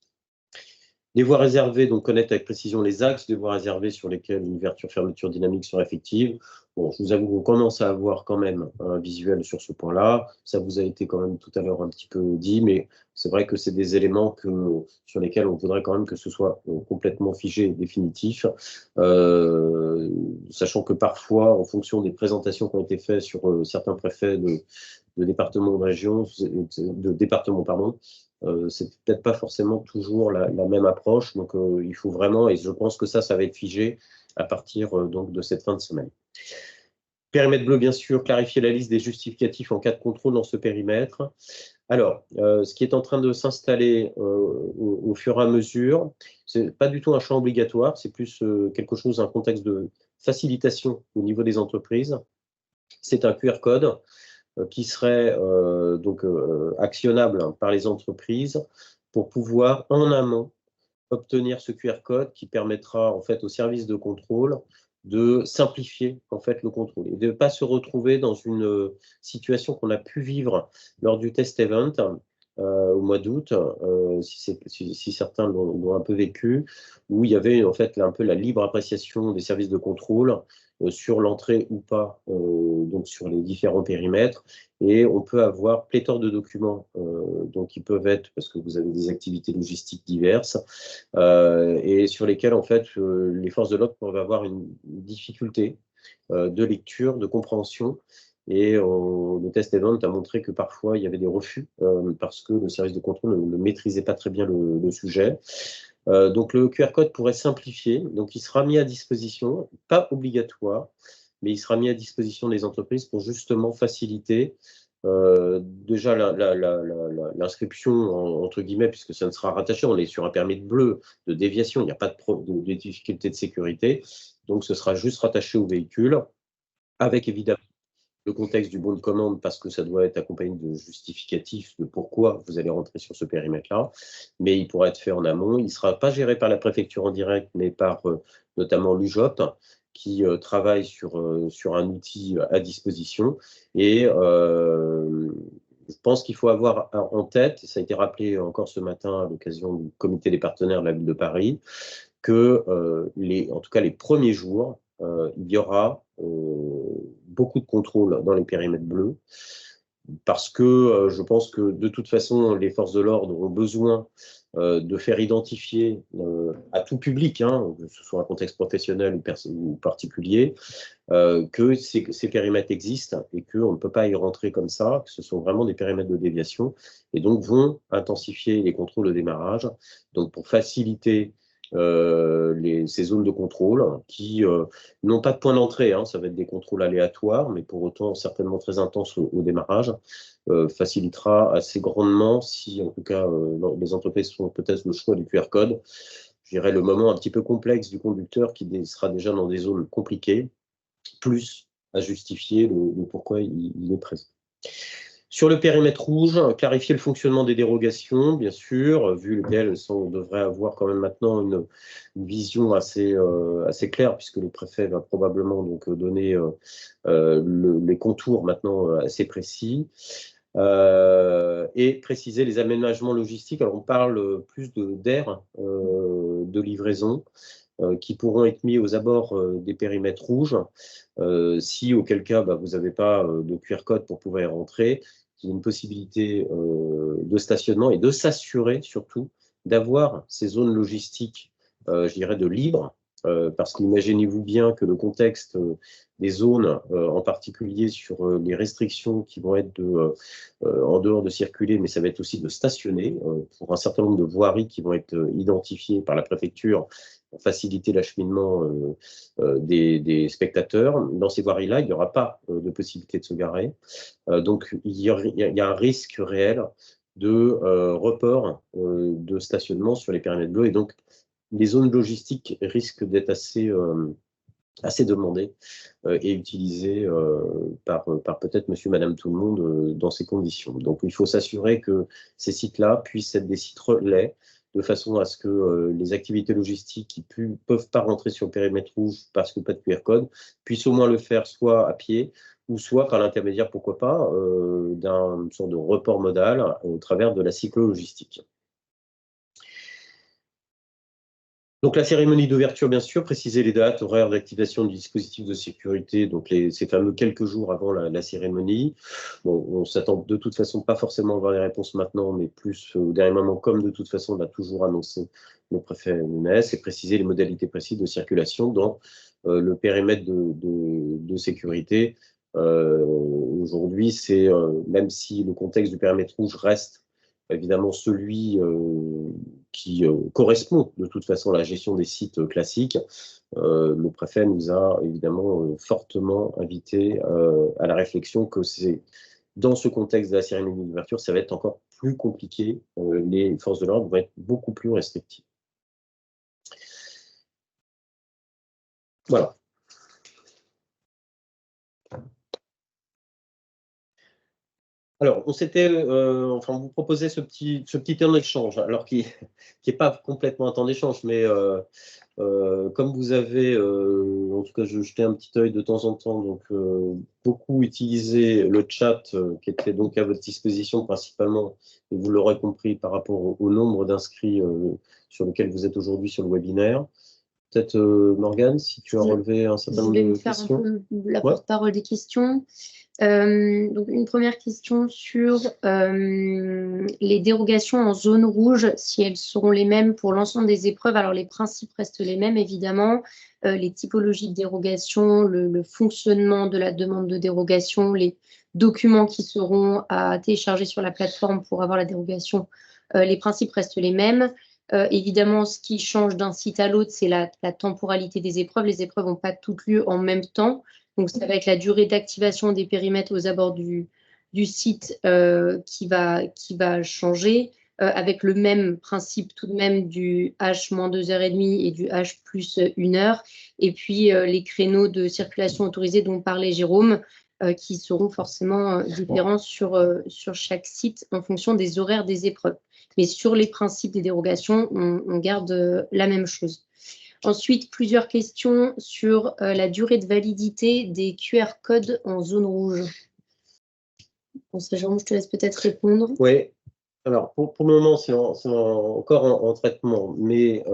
Des voies réservées, donc connaître avec précision les axes des voies réservées sur lesquelles une ouverture-fermeture dynamique sera effective. Bon, je vous avoue qu'on commence à avoir quand même un visuel sur ce point-là. Ça vous a été quand même tout à l'heure un petit peu dit, mais c'est vrai que c'est des éléments sur lesquels on voudrait quand même que ce soit complètement figé et définitif, sachant que parfois, en fonction des présentations qui ont été faites sur certains préfets de départements ou de régions, pardon, c'est peut-être pas forcément toujours la même approche, donc il faut vraiment, et je pense que ça va être figé à partir donc de cette fin de semaine. Périmètre bleu, bien sûr, clarifier la liste des justificatifs en cas de contrôle dans ce périmètre. Alors, ce qui est en train de s'installer au fur et à mesure, c'est pas du tout un champ obligatoire, c'est plus quelque chose, un contexte de facilitation au niveau des entreprises. C'est un QR code qui serait donc actionnable par les entreprises pour pouvoir en amont obtenir ce QR code qui permettra en fait au service de contrôle de simplifier en fait le contrôle et de ne pas se retrouver dans une situation qu'on a pu vivre lors du test event au mois d'août, si certains l'ont un peu vécu, où il y avait en fait un peu la libre appréciation des services de contrôle sur l'entrée ou pas, donc sur les différents périmètres, et on peut avoir pléthore de documents, donc qui peuvent être, parce que vous avez des activités logistiques diverses, et sur lesquelles en fait les forces de l'ordre peuvent avoir une difficulté de lecture, de compréhension. Et le test event a montré que parfois il y avait des refus parce que le service de contrôle ne maîtrisait pas très bien le sujet. Donc le QR code pourrait simplifier, donc il sera mis à disposition, pas obligatoire, mais il sera mis à disposition des entreprises pour justement faciliter déjà l'inscription entre guillemets, puisque ça ne sera rattaché, on est sur un permis de bleu de déviation, il n'y a pas de difficulté de sécurité, donc ce sera juste rattaché au véhicule, avec évidemment le contexte du bon de commande, parce que ça doit être accompagné de justificatifs de pourquoi vous allez rentrer sur ce périmètre-là, mais il pourra être fait en amont. Il ne sera pas géré par la préfecture en direct, mais par notamment l'UJOP, qui travaille sur un outil à disposition. Et je pense qu'il faut avoir en tête, et ça a été rappelé encore ce matin à l'occasion du comité des partenaires de la ville de Paris, que en tout cas les premiers jours, il y aura beaucoup de contrôles dans les périmètres bleus, parce que je pense que de toute façon, les forces de l'ordre ont besoin de faire identifier à tout public, hein, que ce soit un contexte professionnel ou particulier, que ces périmètres existent et qu'on ne peut pas y rentrer comme ça, que ce sont vraiment des périmètres de déviation, et donc vont intensifier les contrôles au démarrage, donc pour faciliter ces zones de contrôle qui n'ont pas de point d'entrée, hein, ça va être des contrôles aléatoires, mais pour autant certainement très intenses au démarrage, facilitera assez grandement, si en tout cas les entreprises font peut-être le choix du QR code, je dirais le moment un petit peu complexe du conducteur qui sera déjà dans des zones compliquées, plus à justifier le pourquoi il est présent. Sur le périmètre rouge, clarifier le fonctionnement des dérogations, bien sûr, vu lesquelles on devrait avoir quand même maintenant une vision assez claire, puisque le préfet va probablement donc donner les contours maintenant assez précis. et préciser les aménagements logistiques. Alors, on parle plus d'aires de livraison qui pourront être mis aux abords des périmètres rouges, si auquel cas vous n'avez pas de QR code pour pouvoir y rentrer, il y a une possibilité de stationnement et de s'assurer surtout d'avoir ces zones logistiques, je dirais, de libre, parce qu'imaginez-vous bien que le contexte des zones, en particulier sur les restrictions qui vont être en dehors de circuler, mais ça va être aussi de stationner pour un certain nombre de voiries qui vont être identifiées par la préfecture pour faciliter l'acheminement des spectateurs. Dans ces voiries-là, il n'y aura pas de possibilité de se garer. Donc, il y a un risque réel de report de stationnement sur les périmètres bleus. Et donc, les zones logistiques risquent d'être assez demandées et utilisées par peut-être monsieur, madame, tout le monde dans ces conditions. Donc, il faut s'assurer que ces sites-là puissent être des sites relais, de façon à ce que les activités logistiques qui ne peuvent pas rentrer sur le périmètre rouge parce que pas de QR code, puissent au moins le faire soit à pied, ou soit par l'intermédiaire, pourquoi pas, d'un sorte de report modal au travers de la cyclo-logistique. Donc la cérémonie d'ouverture, bien sûr, préciser les dates, horaires d'activation du dispositif de sécurité, donc ces fameux quelques jours avant la cérémonie. Bon, on s'attend de toute façon pas forcément à avoir les réponses maintenant, mais plus au dernier moment, comme de toute façon on l'a toujours annoncé le préfet Nunes, et préciser les modalités précises de circulation dans le périmètre de sécurité. Aujourd'hui, c'est même si le contexte du périmètre rouge reste évidemment celui qui correspond de toute façon à la gestion des sites classiques, le préfet nous a évidemment fortement invité à la réflexion que c'est dans ce contexte de la cérémonie d'ouverture, ça va être encore plus compliqué. Les forces de l'ordre vont être beaucoup plus restrictives. Voilà. Alors, on s'était, enfin, vous proposez ce petit temps d'échange, alors qui n'est pas complètement un temps d'échange, mais comme vous avez, en tout cas, je jetais un petit œil de temps en temps, donc beaucoup utilisé le chat qui était donc à votre disposition principalement, et vous l'aurez compris par rapport au nombre d'inscrits sur lequel vous êtes aujourd'hui sur le webinaire. Peut-être Morgane, si tu as relevé un certain nombre de questions. Je vais faire un peu la porte-parole des questions. Donc une première question sur les dérogations en zone rouge, si elles seront les mêmes pour l'ensemble des épreuves. Alors les principes restent les mêmes évidemment, les typologies de dérogation, le fonctionnement de la demande de dérogation, les documents qui seront à télécharger sur la plateforme pour avoir la dérogation, les principes restent les mêmes. Évidemment, ce qui change d'un site à l'autre, c'est la temporalité des épreuves. Les épreuves n'ont pas toutes lieu en même temps. Donc, ça va être la durée d'activation des périmètres aux abords du site qui va changer, avec le même principe tout de même du H-2h30 et du H plus 1 heure. Et puis, les créneaux de circulation autorisés dont parlait Jérôme, qui seront forcément différents sur chaque site en fonction des horaires des épreuves. Mais sur les principes des dérogations, on garde la même chose. Ensuite, plusieurs questions sur la durée de validité des QR codes en zone rouge. Bon, ça, Jérôme, je te laisse peut-être répondre. Oui. Alors, pour le moment, c'est encore en traitement, mais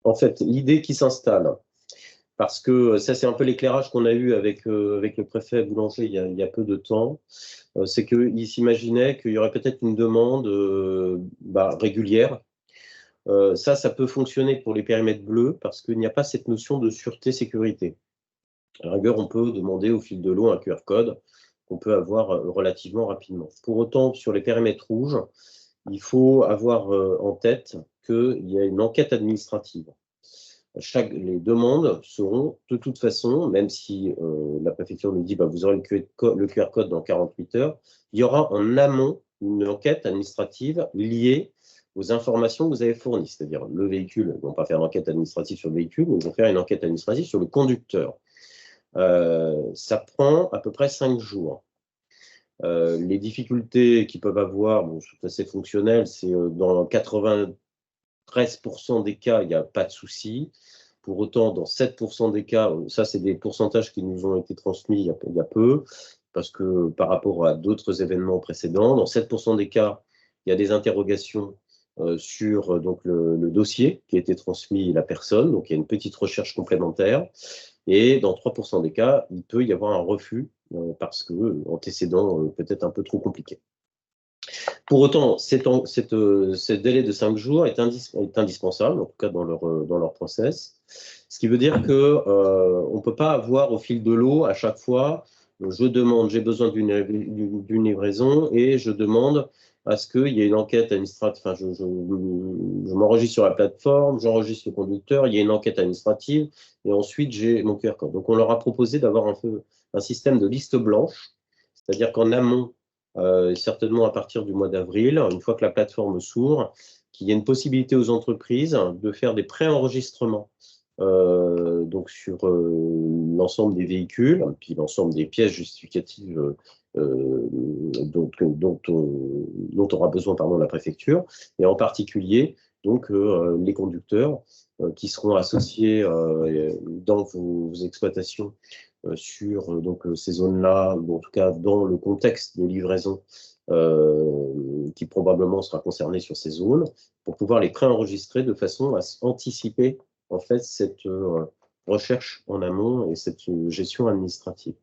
en fait, l'idée qui s'installe, parce que ça, c'est un peu l'éclairage qu'on a eu avec le préfet Boulanger il y a peu de temps, c'est qu'il s'imaginait qu'il y aurait peut-être une demande régulière. Ça peut fonctionner pour les périmètres bleus parce qu'il n'y a pas cette notion de sûreté-sécurité. À la rigueur, on peut demander au fil de l'eau un QR code qu'on peut avoir relativement rapidement. Pour autant, sur les périmètres rouges, il faut avoir en tête qu'il y a une enquête administrative. Les demandes seront de toute façon, même si la préfecture nous dit vous aurez le QR code dans 48 heures, il y aura en amont une enquête administrative liée aux informations que vous avez fournies. C'est-à-dire le véhicule, ils ne vont pas faire une enquête administrative sur le véhicule, mais ils vont faire une enquête administrative sur le conducteur. Ça prend à peu près 5 jours. Les difficultés qu'ils peuvent avoir, c'est assez fonctionnel, c'est dans 93% des cas, il n'y a pas de souci. Pour autant, dans 7% des cas, ça c'est des pourcentages qui nous ont été transmis il y a peu, parce que par rapport à d'autres événements précédents, dans 7% des cas, il y a des interrogations sur donc, le dossier qui a été transmis à la personne, donc il y a une petite recherche complémentaire. Et dans 3% des cas, il peut y avoir un refus parce que antécédent peut-être un peu trop compliqué. Pour autant, ce délai de 5 jours est indispensable, en tout cas dans leur process. Ce qui veut dire qu'on ne peut pas avoir au fil de l'eau à chaque fois, j'ai besoin d'une livraison et je demande à ce qu'il y ait une enquête administrative. Enfin, je m'enregistre sur la plateforme, j'enregistre le conducteur, il y a une enquête administrative et ensuite j'ai mon QR code. Donc on leur a proposé d'avoir un système de liste blanche, c'est-à-dire qu'en amont, certainement à partir du mois d'avril, une fois que la plateforme s'ouvre, qu'il y ait une possibilité aux entreprises de faire des pré-enregistrements donc sur l'ensemble des véhicules, puis l'ensemble des pièces justificatives dont aura besoin la préfecture, et en particulier donc les conducteurs qui seront associés dans vos exploitations sur donc, ces zones-là, ou en tout cas dans le contexte de livraison qui probablement sera concerné sur ces zones, pour pouvoir les préenregistrer de façon à anticiper en fait cette recherche en amont et cette gestion administrative.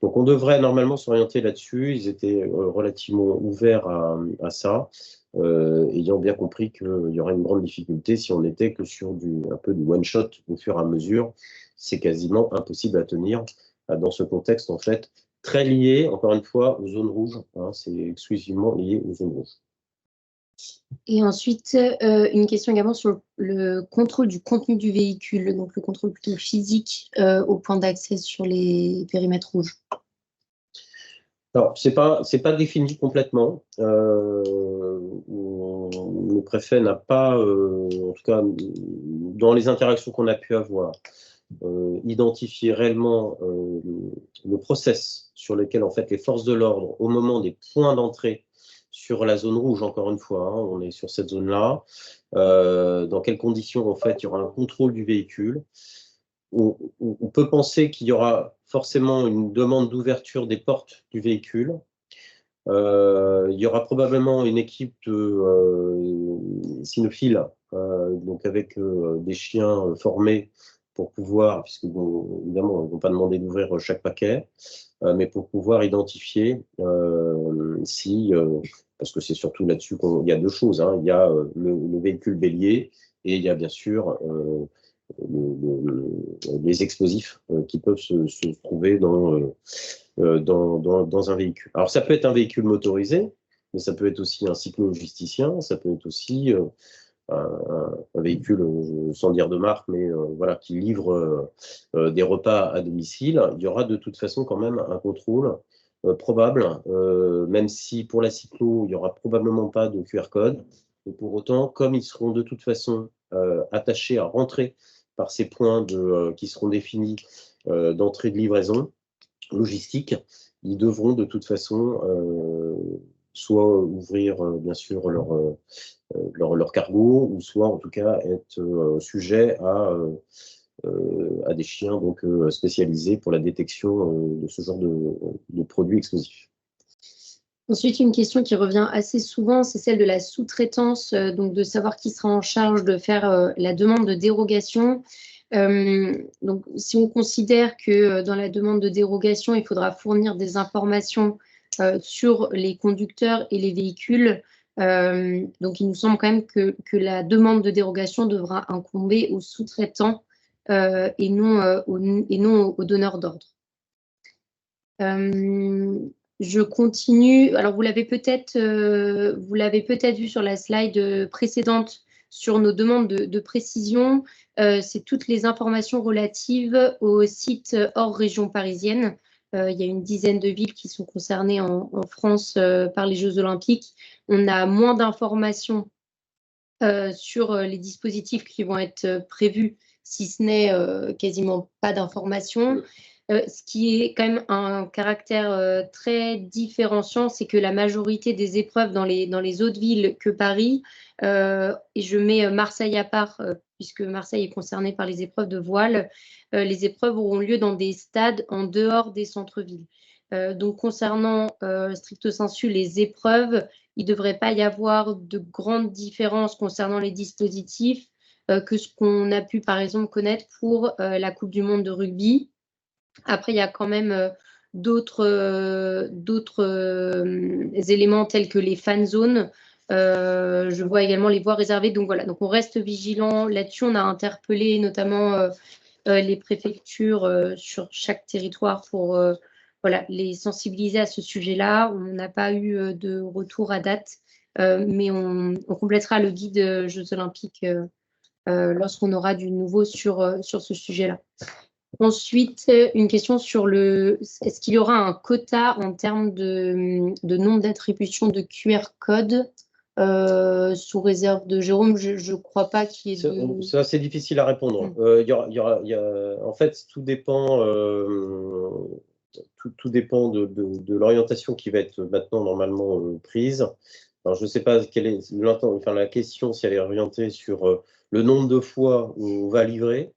Donc on devrait normalement s'orienter là-dessus. Ils étaient relativement ouverts à ça, ayant bien compris qu'il y aurait une grande difficulté si on n'était que sur un peu du one-shot au fur et à mesure. C'est quasiment impossible à tenir dans ce contexte, en fait, très lié, encore une fois, aux zones rouges. Hein, c'est exclusivement lié aux zones rouges. Et ensuite, une question également sur le contrôle du contenu du véhicule, donc le contrôle plutôt physique au point d'accès sur les périmètres rouges. Alors, c'est pas défini complètement. Le préfet n'a pas, en tout cas, dans les interactions qu'on a pu avoir, identifié réellement le process sur lequel, en fait, les forces de l'ordre, au moment des points d'entrée sur la zone rouge, encore une fois, hein, on est sur cette zone-là, dans quelles conditions, en fait, il y aura un contrôle du véhicule. On peut penser qu'il y aura forcément une demande d'ouverture des portes du véhicule. Il y aura probablement une équipe de cynophiles, donc avec des chiens formés pour pouvoir, puisque bon, évidemment, ils ne vont pas demander d'ouvrir chaque paquet, mais pour pouvoir identifier si, parce que c'est surtout là-dessus qu'il y a deux choses, hein, il y a le véhicule bélier et il y a bien sûr les explosifs qui peuvent se trouver dans un véhicule. Alors ça peut être un véhicule motorisé, mais ça peut être aussi un cyclo-logisticien, ça peut être aussi un véhicule, sans dire de marque, mais voilà, qui livre des repas à domicile. Il y aura de toute façon quand même un contrôle probable, même si pour la cyclo, il n'y aura probablement pas de QR code. Et pour autant, comme ils seront de toute façon attachés à rentrer par ces points qui seront définis d'entrée de livraison logistique, ils devront de toute façon soit ouvrir bien sûr leur cargo, ou soit en tout cas être sujet à des chiens donc, spécialisés pour la détection de ce genre de produits explosifs. Ensuite, une question qui revient assez souvent, c'est celle de la sous-traitance, donc de savoir qui sera en charge de faire la demande de dérogation. Donc, si on considère que dans la demande de dérogation, il faudra fournir des informations sur les conducteurs et les véhicules, donc il nous semble quand même que la demande de dérogation devra incomber aux sous-traitants et non aux donneurs d'ordre. Je continue. Alors, vous l'avez peut-être vu sur la slide précédente sur nos demandes de précision. C'est toutes les informations relatives aux sites hors région parisienne. Il y a une dizaine de villes qui sont concernées en France par les Jeux Olympiques. On a moins d'informations sur les dispositifs qui vont être prévus, si ce n'est quasiment pas d'informations. Ce qui est quand même un caractère très différenciant, c'est que la majorité des épreuves dans les autres villes que Paris, et je mets Marseille à part, puisque Marseille est concernée par les épreuves de voile, les épreuves auront lieu dans des stades en dehors des centres-villes. Donc, concernant stricto sensu les épreuves, il ne devrait pas y avoir de grandes différences concernant les dispositifs que ce qu'on a pu, par exemple, connaître pour la Coupe du monde de rugby. Après, il y a quand même d'autres éléments tels que les fan zones. Je vois également les voies réservées. Donc voilà, donc on reste vigilant là-dessus. On a interpellé notamment les préfectures sur chaque territoire pour voilà, les sensibiliser à ce sujet-là. On n'a pas eu de retour à date, mais on complétera le guide Jeux Olympiques lorsqu'on aura du nouveau sur ce sujet-là. Ensuite, une question sur est-ce qu'il y aura un quota en termes de nombre d'attributions de QR code sous réserve de Jérôme? Je ne crois pas qu'il y ait de... C'est assez difficile à répondre. En fait, tout dépend, tout dépend de l'orientation qui va être maintenant normalement prise. Alors, je ne sais pas quelle est la question, si elle est orientée sur le nombre de fois où on va livrer,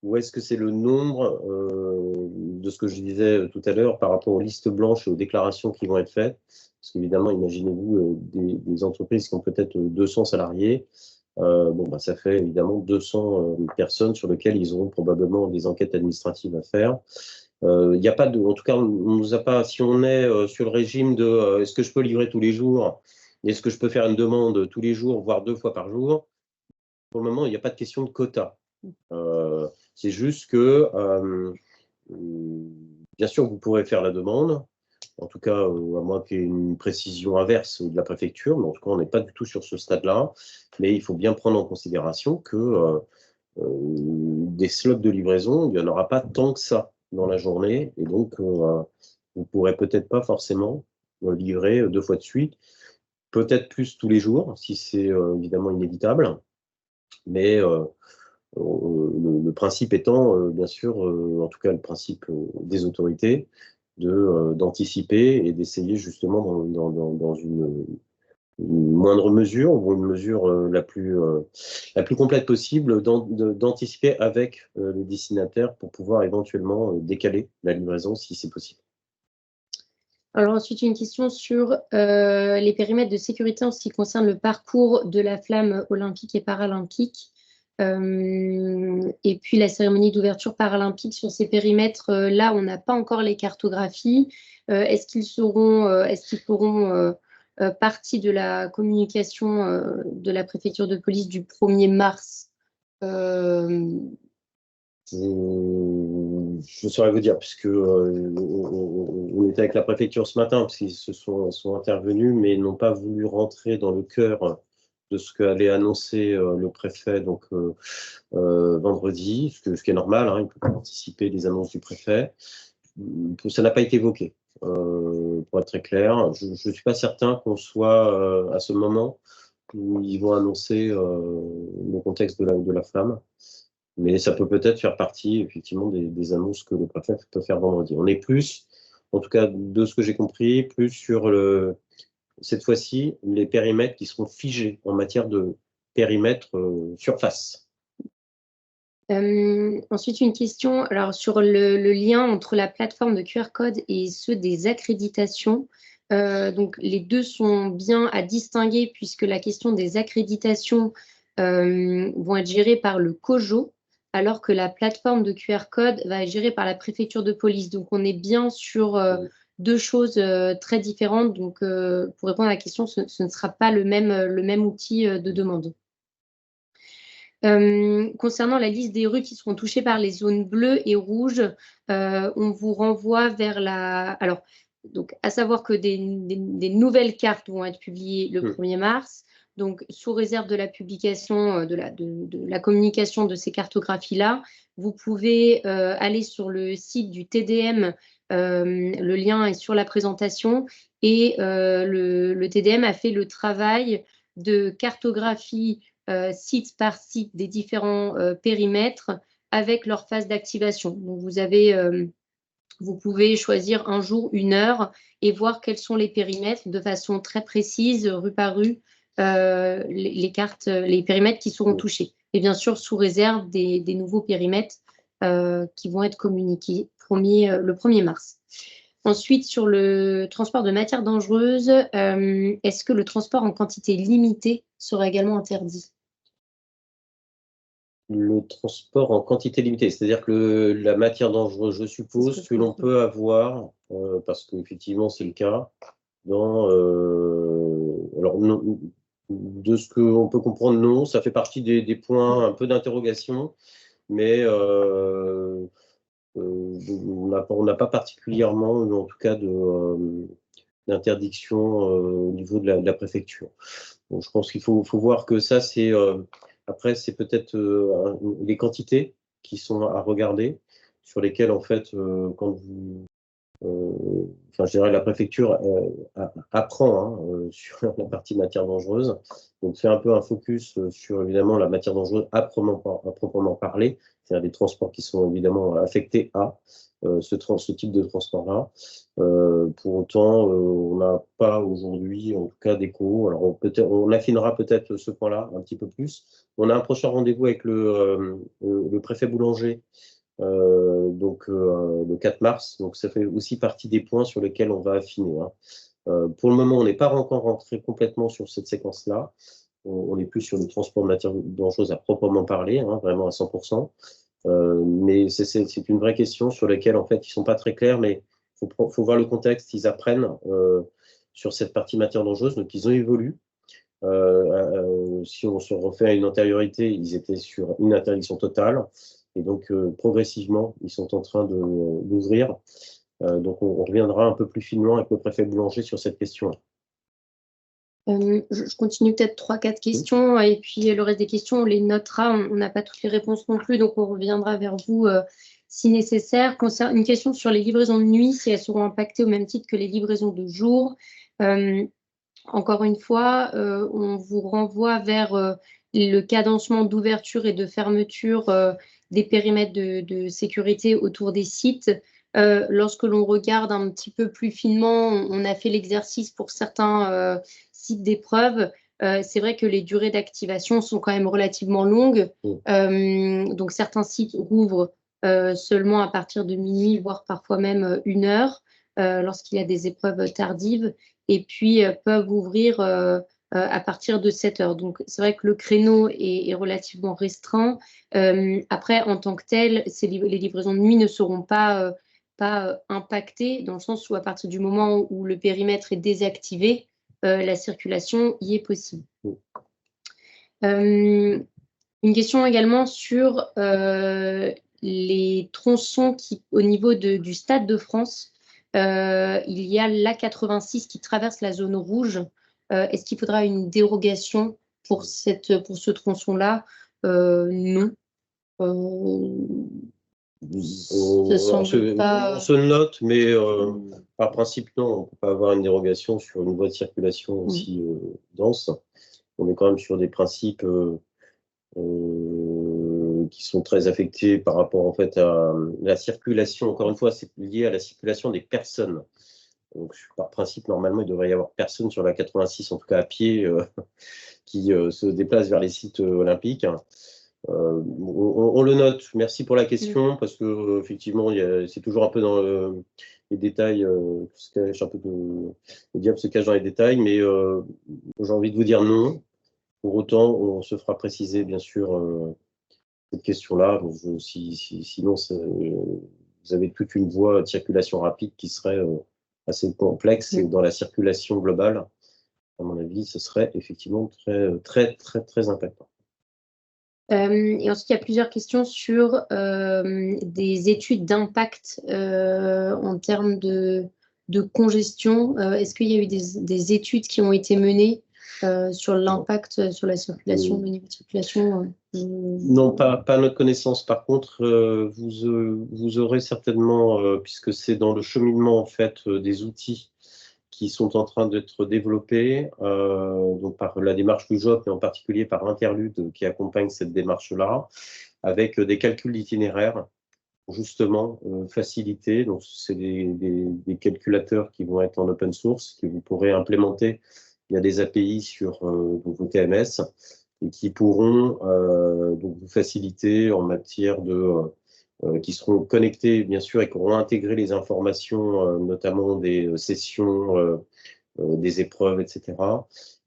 ou est-ce que c'est le nombre de ce que je disais tout à l'heure par rapport aux listes blanches et aux déclarations qui vont être faites. Parce qu'évidemment, imaginez-vous des entreprises qui ont peut-être 200 salariés. Ça fait évidemment 200 personnes sur lesquelles ils auront probablement des enquêtes administratives à faire. Il n'y a pas de, en tout cas, on nous a pas, si on est sur le régime de est-ce que je peux livrer tous les jours, est-ce que je peux faire une demande tous les jours, voire 2 fois par jour, pour le moment, il n'y a pas de question de quota. C'est juste que, bien sûr, vous pourrez faire la demande, en tout cas, à moins qu'il y ait une précision inverse de la préfecture, mais en tout cas, on n'est pas du tout sur ce stade-là. Mais il faut bien prendre en considération que des slots de livraison, il n'y en aura pas tant que ça dans la journée, et donc vous ne pourrez peut-être pas forcément livrer 2 fois de suite, peut-être plus tous les jours, si c'est évidemment inévitable, mais le principe étant, bien sûr, en tout cas le principe des autorités, d'anticiper et d'essayer justement dans une moindre mesure, ou une mesure la plus complète possible, d'anticiper avec les destinataires pour pouvoir éventuellement décaler la livraison si c'est possible. Alors ensuite, une question sur les périmètres de sécurité en ce qui concerne le parcours de la flamme olympique et paralympique. Et puis la cérémonie d'ouverture paralympique sur ces périmètres-là, on n'a pas encore les cartographies. Est-ce qu'ils feront partie de la communication de la préfecture de police du 1er mars? Je saurais vous dire, puisque on était avec la préfecture ce matin, parce qu'ils sont intervenus, mais n'ont pas voulu rentrer dans le cœur de ce qu'allait annoncer le préfet donc vendredi, ce qui est normal, hein, il ne peut pas anticiper les annonces du préfet. Ça n'a pas été évoqué, pour être très clair. Je ne suis pas certain qu'on soit à ce moment où ils vont annoncer le contexte de la flamme. Mais ça peut peut-être faire partie, effectivement, des annonces que le préfet peut faire vendredi. On est plus, en tout cas, de ce que j'ai compris, plus sur cette fois-ci, les périmètres qui seront figés en matière de périmètre surface. Ensuite, une question alors, sur le lien entre la plateforme de QR code et ceux des accréditations. Donc, les deux sont bien à distinguer puisque la question des accréditations vont être gérées par le COJO, alors que la plateforme de QR code va être gérée par la préfecture de police. Donc, on est bien sur deux choses très différentes. Donc, pour répondre à la question, ce ne sera pas le même outil de demande. Concernant la liste des rues qui seront touchées par les zones bleues et rouges, on vous renvoie vers Alors, donc, à savoir que des nouvelles cartes vont être publiées le 1er mars. Donc, sous réserve de la publication, de la communication de ces cartographies-là, vous pouvez aller sur le site du TDM, le lien est sur la présentation, et le TDM a fait le travail de cartographie site par site des différents périmètres avec leur phase d'activation. Donc, vous pouvez choisir un jour, une heure et voir quels sont les périmètres de façon très précise, rue par rue, les périmètres qui seront touchés. Et bien sûr, sous réserve des nouveaux périmètres qui vont être communiqués le 1er mars. Ensuite, sur le transport de matières dangereuses, est-ce que le transport en quantité limitée sera également interdit? Le transport en quantité limitée, c'est-à-dire que la matière dangereuse, je suppose que l'on peut avoir, parce qu'effectivement c'est le cas, alors non, de ce qu'on peut comprendre, non, ça fait partie des points un peu d'interrogation, mais on n'a pas particulièrement, en tout cas, d'interdiction au niveau de la préfecture. Donc, je pense qu'il faut voir que ça, c'est après, c'est peut-être les quantités qui sont à regarder, sur lesquelles, en fait, quand vous enfin, je dirais la préfecture apprend sur la partie matière dangereuse, donc fait un peu un focus sur évidemment la matière dangereuse à proprement parler, c'est-à-dire les transports qui sont évidemment affectés à ce type de transport-là. Pour autant, on n'a pas aujourd'hui, en tout cas, d'écho. Alors on affinera peut-être ce point-là un petit peu plus. On a un prochain rendez-vous avec le préfet Boulanger le 4 mars. Donc, ça fait aussi partie des points sur lesquels on va affiner. Pour le moment, on n'est pas encore rentré complètement sur cette séquence-là. On est plus sur le transport de matières dangereuses à proprement parler, vraiment à 100%. Mais c'est une vraie question sur laquelle, en fait, ils ne sont pas très clairs, mais il faut voir le contexte. Ils apprennent sur cette partie matière dangereuse, donc ils ont évolué. Si on se refait à une antériorité, ils étaient sur une interdiction totale. Et donc, progressivement, ils sont en train d'ouvrir. Donc, on reviendra un peu plus finement avec le préfet Boulanger sur cette question. Je continue peut-être 3-4 questions, et puis le reste des questions, on les notera. On n'a pas toutes les réponses non plus, donc on reviendra vers vous si nécessaire. Une question sur les livraisons de nuit, si elles seront impactées au même titre que les livraisons de jour. Encore une fois, on vous renvoie vers le cadencement d'ouverture et de fermeture des périmètres de sécurité autour des sites. Lorsque l'on regarde un petit peu plus finement, on a fait l'exercice pour certains sites d'épreuve. C'est vrai que les durées d'activation sont quand même relativement longues. Donc, certains sites rouvrent seulement à partir de minuit, voire parfois même 1 heure, lorsqu'il y a des épreuves tardives, et puis peuvent ouvrir à partir de 7 heures. Donc, c'est vrai que le créneau est relativement restreint. Après, en tant que tel, les livraisons de nuit ne seront pas impactées, dans le sens où à partir du moment où le périmètre est désactivé, la circulation y est possible. Une question également sur les tronçons au niveau du Stade de France. Il y a l'A86 qui traverse la zone rouge. Est-ce qu'il faudra une dérogation pour ce tronçon-là? Non. On se note, mais par principe, non, on ne peut pas avoir une dérogation sur une voie de circulation aussi dense. On est quand même sur des principes qui sont très affectés par rapport en fait à la circulation. Encore une fois, c'est lié à la circulation des personnes. Donc, par principe, normalement, il devrait y avoir personne sur la 86, en tout cas à pied, qui se déplace vers les sites olympiques. On le note. Merci pour la question, parce que effectivement, c'est toujours un peu dans les détails. Le diable se cache dans les détails, mais j'ai envie de vous dire non. Pour autant, on se fera préciser, bien sûr, cette question-là. Sinon, vous avez toute une voie de circulation rapide qui serait assez complexe, et dans la circulation globale, à mon avis, ce serait effectivement très impactant. Et ensuite, il y a plusieurs questions sur des études d'impact en termes de congestion. Est-ce qu'il y a eu des études qui ont été menées sur l'impact sur la circulation, le niveau de circulation? Non, pas à notre connaissance. Par contre, vous aurez certainement, puisque c'est dans le cheminement en fait des outils qui sont en train d'être développés, donc par la démarche LUJOP, et en particulier par Interlude qui accompagne cette démarche-là, avec des calculs d'itinéraires, justement facilités. Donc, c'est des calculateurs qui vont être en open source, que vous pourrez implémenter. Il y a des API sur vos TMS et qui pourront donc vous faciliter en matière de qui seront connectés, bien sûr, et qui auront intégré les informations, notamment des sessions, des épreuves, etc.,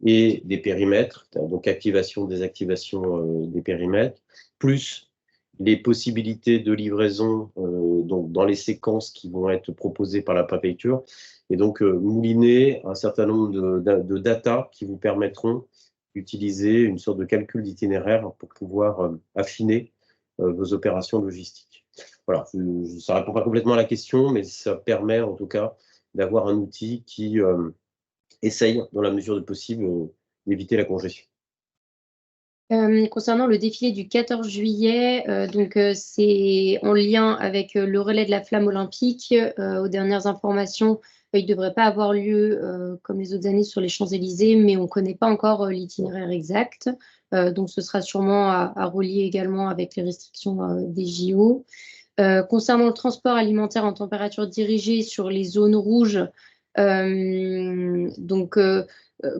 et des périmètres, donc activation, désactivation des périmètres, plus les possibilités de livraison donc dans les séquences qui vont être proposées par la préfecture, et donc mouliner un certain nombre de data qui vous permettront d'utiliser une sorte de calcul d'itinéraire pour pouvoir affiner vos opérations logistiques. Voilà, ça ne répond pas complètement à la question, mais ça permet en tout cas d'avoir un outil qui essaye, dans la mesure du possible, d'éviter la congestion. Concernant le défilé du 14 juillet, c'est en lien avec le relais de la flamme olympique. Aux dernières informations, il ne devrait pas avoir lieu comme les autres années sur les Champs-Élysées, mais on ne connaît pas encore l'itinéraire exact. Donc ce sera sûrement à relier également avec les restrictions des JO. Concernant le transport alimentaire en température dirigée sur les zones rouges,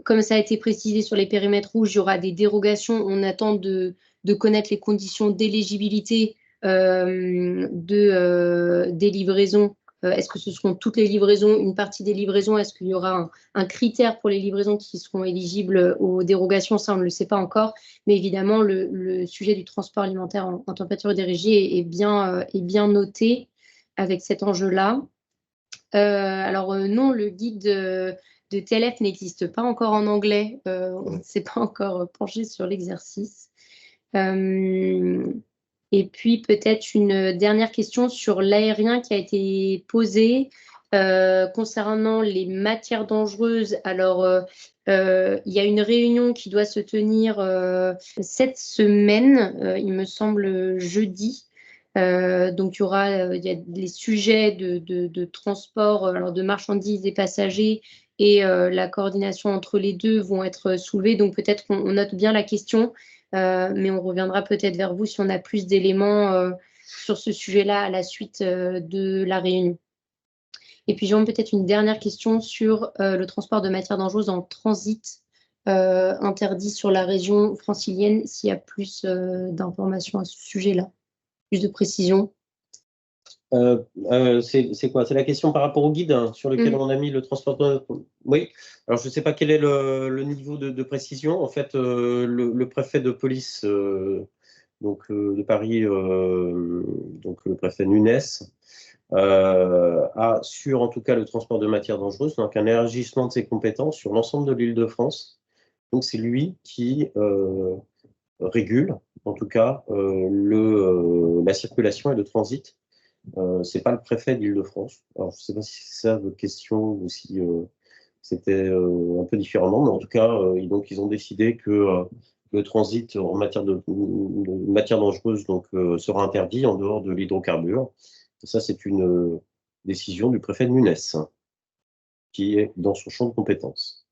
comme ça a été précisé sur les périmètres rouges, il y aura des dérogations. On attend de connaître les conditions d'éligibilité des livraisons. Est-ce que ce seront toutes les livraisons, une partie des livraisons? Est-ce qu'il y aura un critère pour les livraisons qui seront éligibles aux dérogations? Ça, on ne le sait pas encore. Mais évidemment, le sujet du transport alimentaire en température dirigée est bien noté avec cet enjeu-là. Non, le guide de TLF n'existe pas encore en anglais. On ne s'est pas encore penché sur l'exercice. Et puis peut-être une dernière question sur l'aérien qui a été posée concernant les matières dangereuses. Alors, il y a une réunion qui doit se tenir cette semaine, il me semble jeudi. Donc, il y a les sujets de transport alors de marchandises et passagers et la coordination entre les deux vont être soulevés. Donc, peut-être qu'on note bien la question, mais on reviendra peut-être vers vous si on a plus d'éléments sur ce sujet-là à la suite de la réunion. Et puis, j'ai peut-être une dernière question sur le transport de matières dangereuses en transit interdit sur la région francilienne, s'il y a plus d'informations à ce sujet-là. Plus de précision. C'est quoi? C'est la question par rapport au guide sur lequel on a mis le transport. Oui. Alors, je ne sais pas quel est le niveau de précision. En fait, le préfet de police de Paris, donc le préfet Nunes, assure en tout cas le transport de matières dangereuses, donc un élargissement de ses compétences sur l'ensemble de l'Île-de-France. Donc, c'est lui qui régule, en tout cas, la circulation et le transit. C'est pas le préfet d'Île-de-France. Alors, je ne sais pas si c'est ça votre question ou si c'était un peu différemment, mais en tout cas, donc, ils ont décidé que le transit en matière de matières dangereuses sera interdit en dehors de l'hydrocarbure. Ça, c'est une décision du préfet de Nunes, qui est dans son champ de compétences.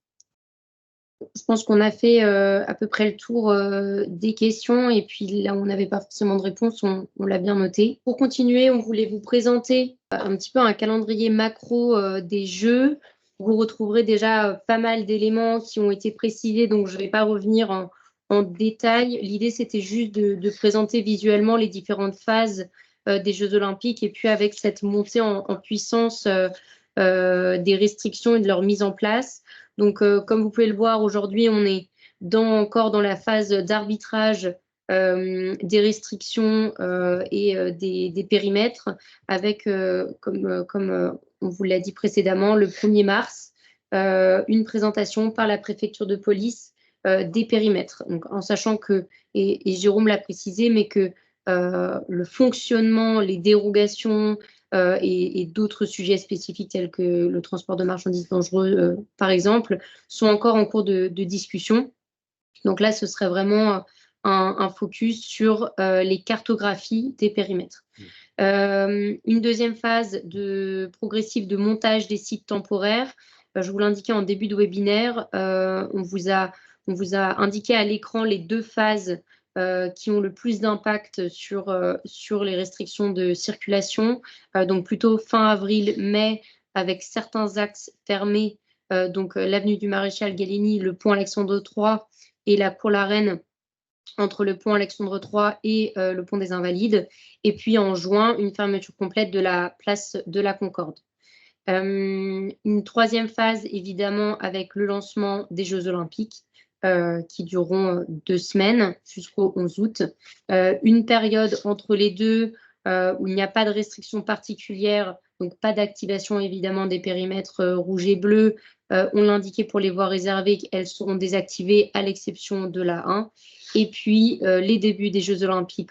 Je pense qu'on a fait à peu près le tour des questions et puis là où on n'avait pas forcément de réponse, on l'a bien noté. Pour continuer, on voulait vous présenter un petit peu un calendrier macro des Jeux. Vous retrouverez déjà pas mal d'éléments qui ont été précisés, donc je ne vais pas revenir en détail. L'idée, c'était juste de présenter visuellement les différentes phases des Jeux Olympiques et puis avec cette montée en puissance des restrictions et de leur mise en place. Donc, comme vous pouvez le voir, aujourd'hui, on est encore dans la phase d'arbitrage des restrictions et des périmètres avec, comme on vous l'a dit précédemment, le 1er mars, une présentation par la préfecture de police des périmètres. Donc, en sachant que, et Jérôme l'a précisé, mais que le fonctionnement, les dérogations, et d'autres sujets spécifiques tels que le transport de marchandises dangereux, par exemple, sont encore en cours de discussion. Donc là, ce serait vraiment un focus sur les cartographies des périmètres. Une deuxième phase progressive de montage des sites temporaires. Je vous l'indiquais en début de webinaire, on vous a indiqué à l'écran les deux phases qui ont le plus d'impact sur les restrictions de circulation. Donc plutôt fin avril, mai, avec certains axes fermés, donc l'avenue du Maréchal Gallieni, le pont Alexandre III et la cour La Reine entre le pont Alexandre III et le pont des Invalides. Et puis en juin, une fermeture complète de la place de la Concorde. Une troisième phase, évidemment, avec le lancement des Jeux Olympiques, qui dureront 2 semaines jusqu'au 11 août. Une période entre les deux où il n'y a pas de restrictions particulières, donc pas d'activation évidemment des périmètres rouges et bleus. On l'indiquait pour les voies réservées, elles seront désactivées à l'exception de la 1. Et puis les débuts des Jeux Olympiques,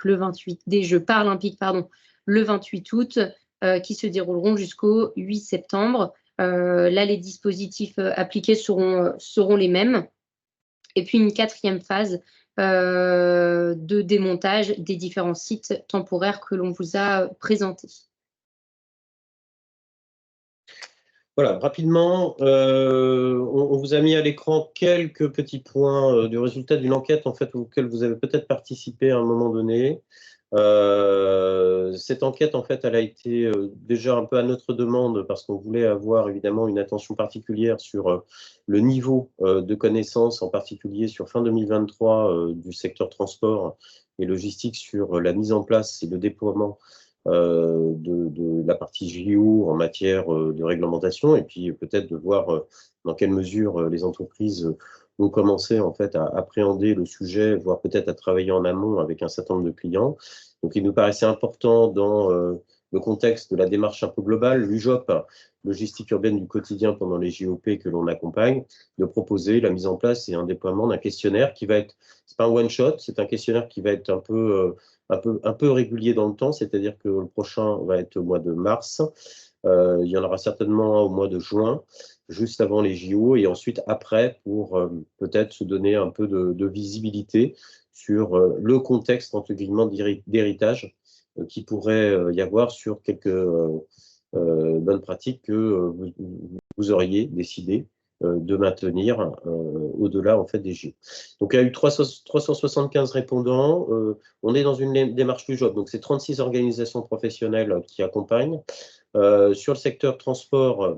des Jeux Paralympiques, pardon, le 28 août, qui se dérouleront jusqu'au 8 septembre. Là, les dispositifs appliqués seront les mêmes. Et puis une quatrième phase de démontage des différents sites temporaires que l'on vous a présentés. Voilà, rapidement, on vous a mis à l'écran quelques petits points du résultat d'une enquête en fait, auquel vous avez peut-être participé à un moment donné. Cette enquête, en fait, elle a été déjà un peu à notre demande parce qu'on voulait avoir évidemment une attention particulière sur le niveau de connaissances, en particulier sur fin 2023 du secteur transport et logistique sur la mise en place et le déploiement de la partie JO en matière de réglementation, et puis peut-être de voir dans quelle mesure les entreprises ont commencé en fait à appréhender le sujet, voire peut-être à travailler en amont avec un certain nombre de clients. Donc il nous paraissait important dans le contexte de la démarche un peu globale, l'UJOP, logistique urbaine du quotidien pendant les JOP que l'on accompagne, de proposer la mise en place et un déploiement d'un questionnaire qui va être, c'est pas un one-shot, c'est un questionnaire qui va être un peu régulier dans le temps, c'est-à-dire que le prochain va être au mois de mars, il y en aura certainement un au mois de juin, juste avant les JO, et ensuite après pour peut-être se donner un peu de visibilité sur le contexte entre guillemets d'héritage qui pourrait y avoir sur quelques bonnes pratiques que vous auriez décidé de maintenir au-delà en fait des JO. Donc il y a eu 375 répondants. On est dans une démarche du job. Donc c'est 36 organisations professionnelles qui accompagnent. Sur le secteur transport,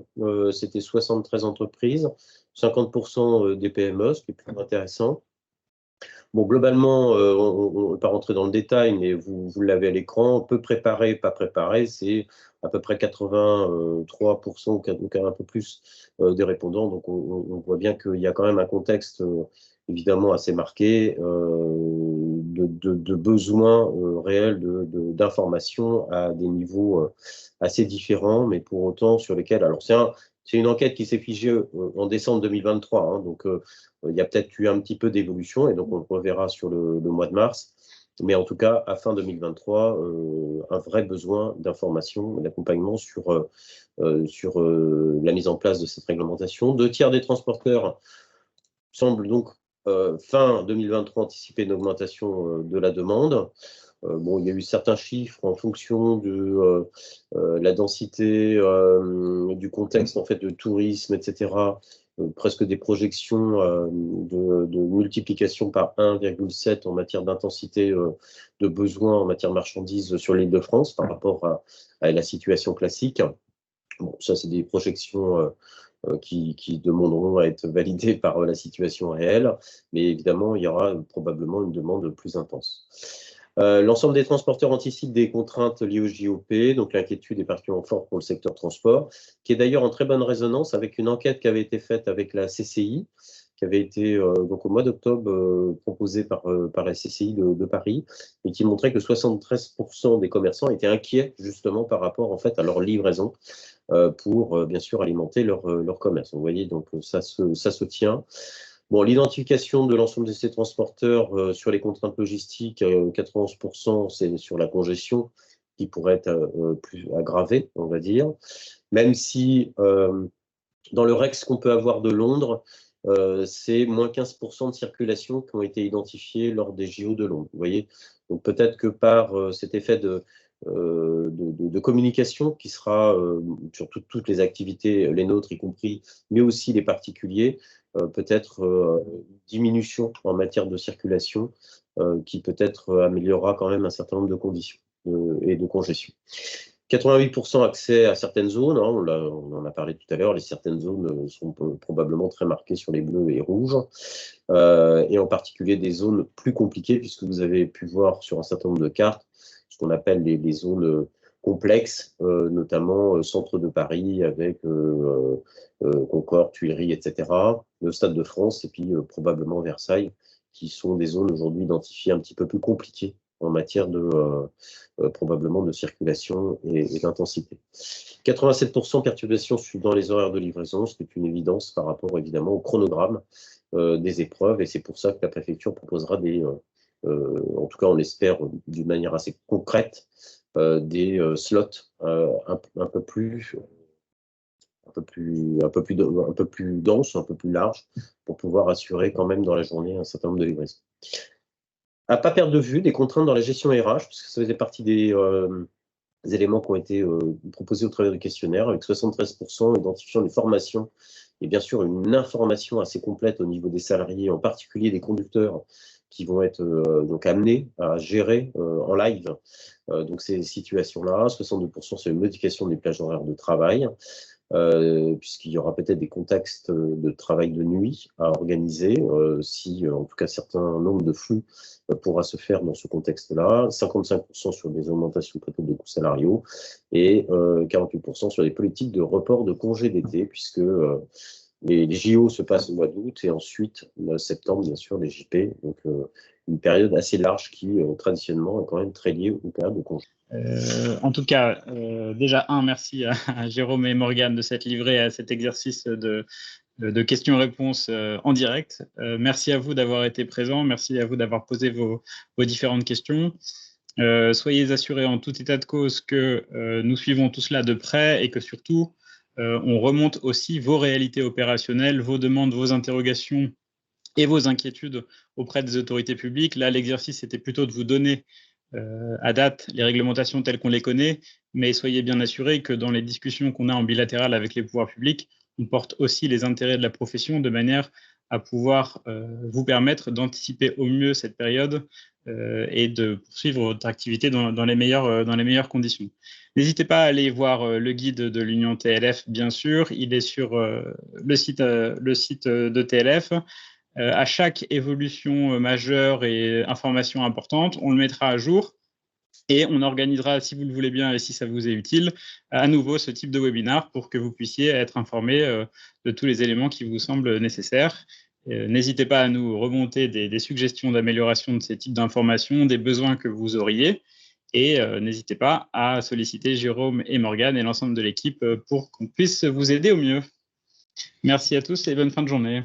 c'était 73 entreprises, 50% des PME, ce qui est plus intéressant. Bon, globalement, on ne va pas rentrer dans le détail, mais vous l'avez à l'écran, peu préparé, pas préparé, c'est à peu près 83% ou un peu plus des répondants. Donc, on voit bien qu'il y a quand même un contexte évidemment assez marqué de besoins réels d'informations à des niveaux assez différents, mais pour autant sur lesquels… Alors, c'est une enquête qui s'est figée en décembre 2023, hein, donc il y a peut-être eu un petit peu d'évolution, et donc on le reverra sur le mois de mars. Mais en tout cas, à fin 2023, un vrai besoin d'information et d'accompagnement sur la mise en place de cette réglementation. 2 tiers des transporteurs semblent donc, fin 2023, anticiper une augmentation de la demande. Bon, il y a eu certains chiffres en fonction de la densité, du contexte en fait de tourisme, etc. Presque des projections de multiplication par 1,7 en matière d'intensité de besoins en matière de marchandises sur l'Île-de-France par rapport à la situation classique. Bon, ça, c'est des projections qui demanderont à être validées par la situation réelle, mais évidemment, il y aura probablement une demande plus intense. L'ensemble des transporteurs anticipent des contraintes liées au JOP, donc l'inquiétude est particulièrement forte pour le secteur transport, qui est d'ailleurs en très bonne résonance avec une enquête qui avait été faite avec la CCI, qui avait été donc au mois d'octobre proposée par la CCI de Paris, et qui montrait que 73% des commerçants étaient inquiets justement par rapport en fait à leur livraison pour bien sûr alimenter leur commerce. Vous voyez, donc ça se tient. Bon, l'identification de l'ensemble de ces transporteurs sur les contraintes logistiques, 91%, c'est sur la congestion qui pourrait être plus aggravée, on va dire. Même si dans le REX qu'on peut avoir de Londres, c'est moins 15% de circulation qui ont été identifiés lors des JO de Londres. Vous voyez, donc peut-être que par cet effet de communication qui sera sur toutes les activités, les nôtres y compris, mais aussi les particuliers, peut-être diminution en matière de circulation qui peut-être améliorera quand même un certain nombre de conditions et de congestion. 88% accès à certaines zones, hein, on en a parlé tout à l'heure, certaines zones sont probablement très marquées sur les bleus et rouges, et en particulier des zones plus compliquées, puisque vous avez pu voir sur un certain nombre de cartes ce qu'on appelle les zones complexes, notamment centre de Paris avec Concorde, Tuileries, etc., le Stade de France et puis probablement Versailles, qui sont des zones aujourd'hui identifiées un petit peu plus compliquées en matière de probablement de circulation et d'intensité. 87% perturbations suivant les horaires de livraison, ce qui est une évidence par rapport évidemment au chronogramme des épreuves, et c'est pour ça que la préfecture proposera en tout cas on l'espère d'une manière assez concrète, des slots un peu plus denses, un peu plus larges, pour pouvoir assurer quand même dans la journée un certain nombre de livraisons. À ne pas perdre de vue des contraintes dans la gestion RH, puisque ça faisait partie des éléments qui ont été proposés au travers du questionnaire, avec 73% identifiant les formations et bien sûr une information assez complète au niveau des salariés, en particulier des conducteurs, qui vont être donc amenés à gérer en live donc ces situations-là. 62% sur les modifications des plages horaires de travail, puisqu'il y aura peut-être des contextes de travail de nuit à organiser, si en tout cas certains nombres de flux pourra se faire dans ce contexte-là. 55% sur des augmentations peut-être de coûts salariaux et 48% sur les politiques de report de congés d'été, puisque les JO se passent au mois d'août et ensuite, septembre, bien sûr, les JP. Donc, une période assez large qui, traditionnellement, est quand même très liée aux périodes de congés. En tout cas, déjà, merci à Jérôme et Morgane de s'être livrés à cet exercice de questions-réponses en direct. Merci à vous d'avoir été présents. Merci à vous d'avoir posé vos différentes questions. Soyez assurés en tout état de cause que nous suivons tout cela de près et que surtout, on remonte aussi vos réalités opérationnelles, vos demandes, vos interrogations et vos inquiétudes auprès des autorités publiques. Là, l'exercice était plutôt de vous donner à date les réglementations telles qu'on les connaît, mais soyez bien assurés que dans les discussions qu'on a en bilatéral avec les pouvoirs publics, on porte aussi les intérêts de la profession de manière à pouvoir vous permettre d'anticiper au mieux cette période et de poursuivre votre activité dans les meilleures conditions. N'hésitez pas à aller voir le guide de l'Union TLF, bien sûr. Il est sur le site de TLF. À chaque évolution majeure et information importante, on le mettra à jour et on organisera, si vous le voulez bien et si ça vous est utile, à nouveau ce type de webinaire pour que vous puissiez être informé de tous les éléments qui vous semblent nécessaires. N'hésitez pas à nous remonter des suggestions d'amélioration de ces types d'informations, des besoins que vous auriez, et n'hésitez pas à solliciter Jérôme et Morgane et l'ensemble de l'équipe pour qu'on puisse vous aider au mieux. Merci à tous et bonne fin de journée.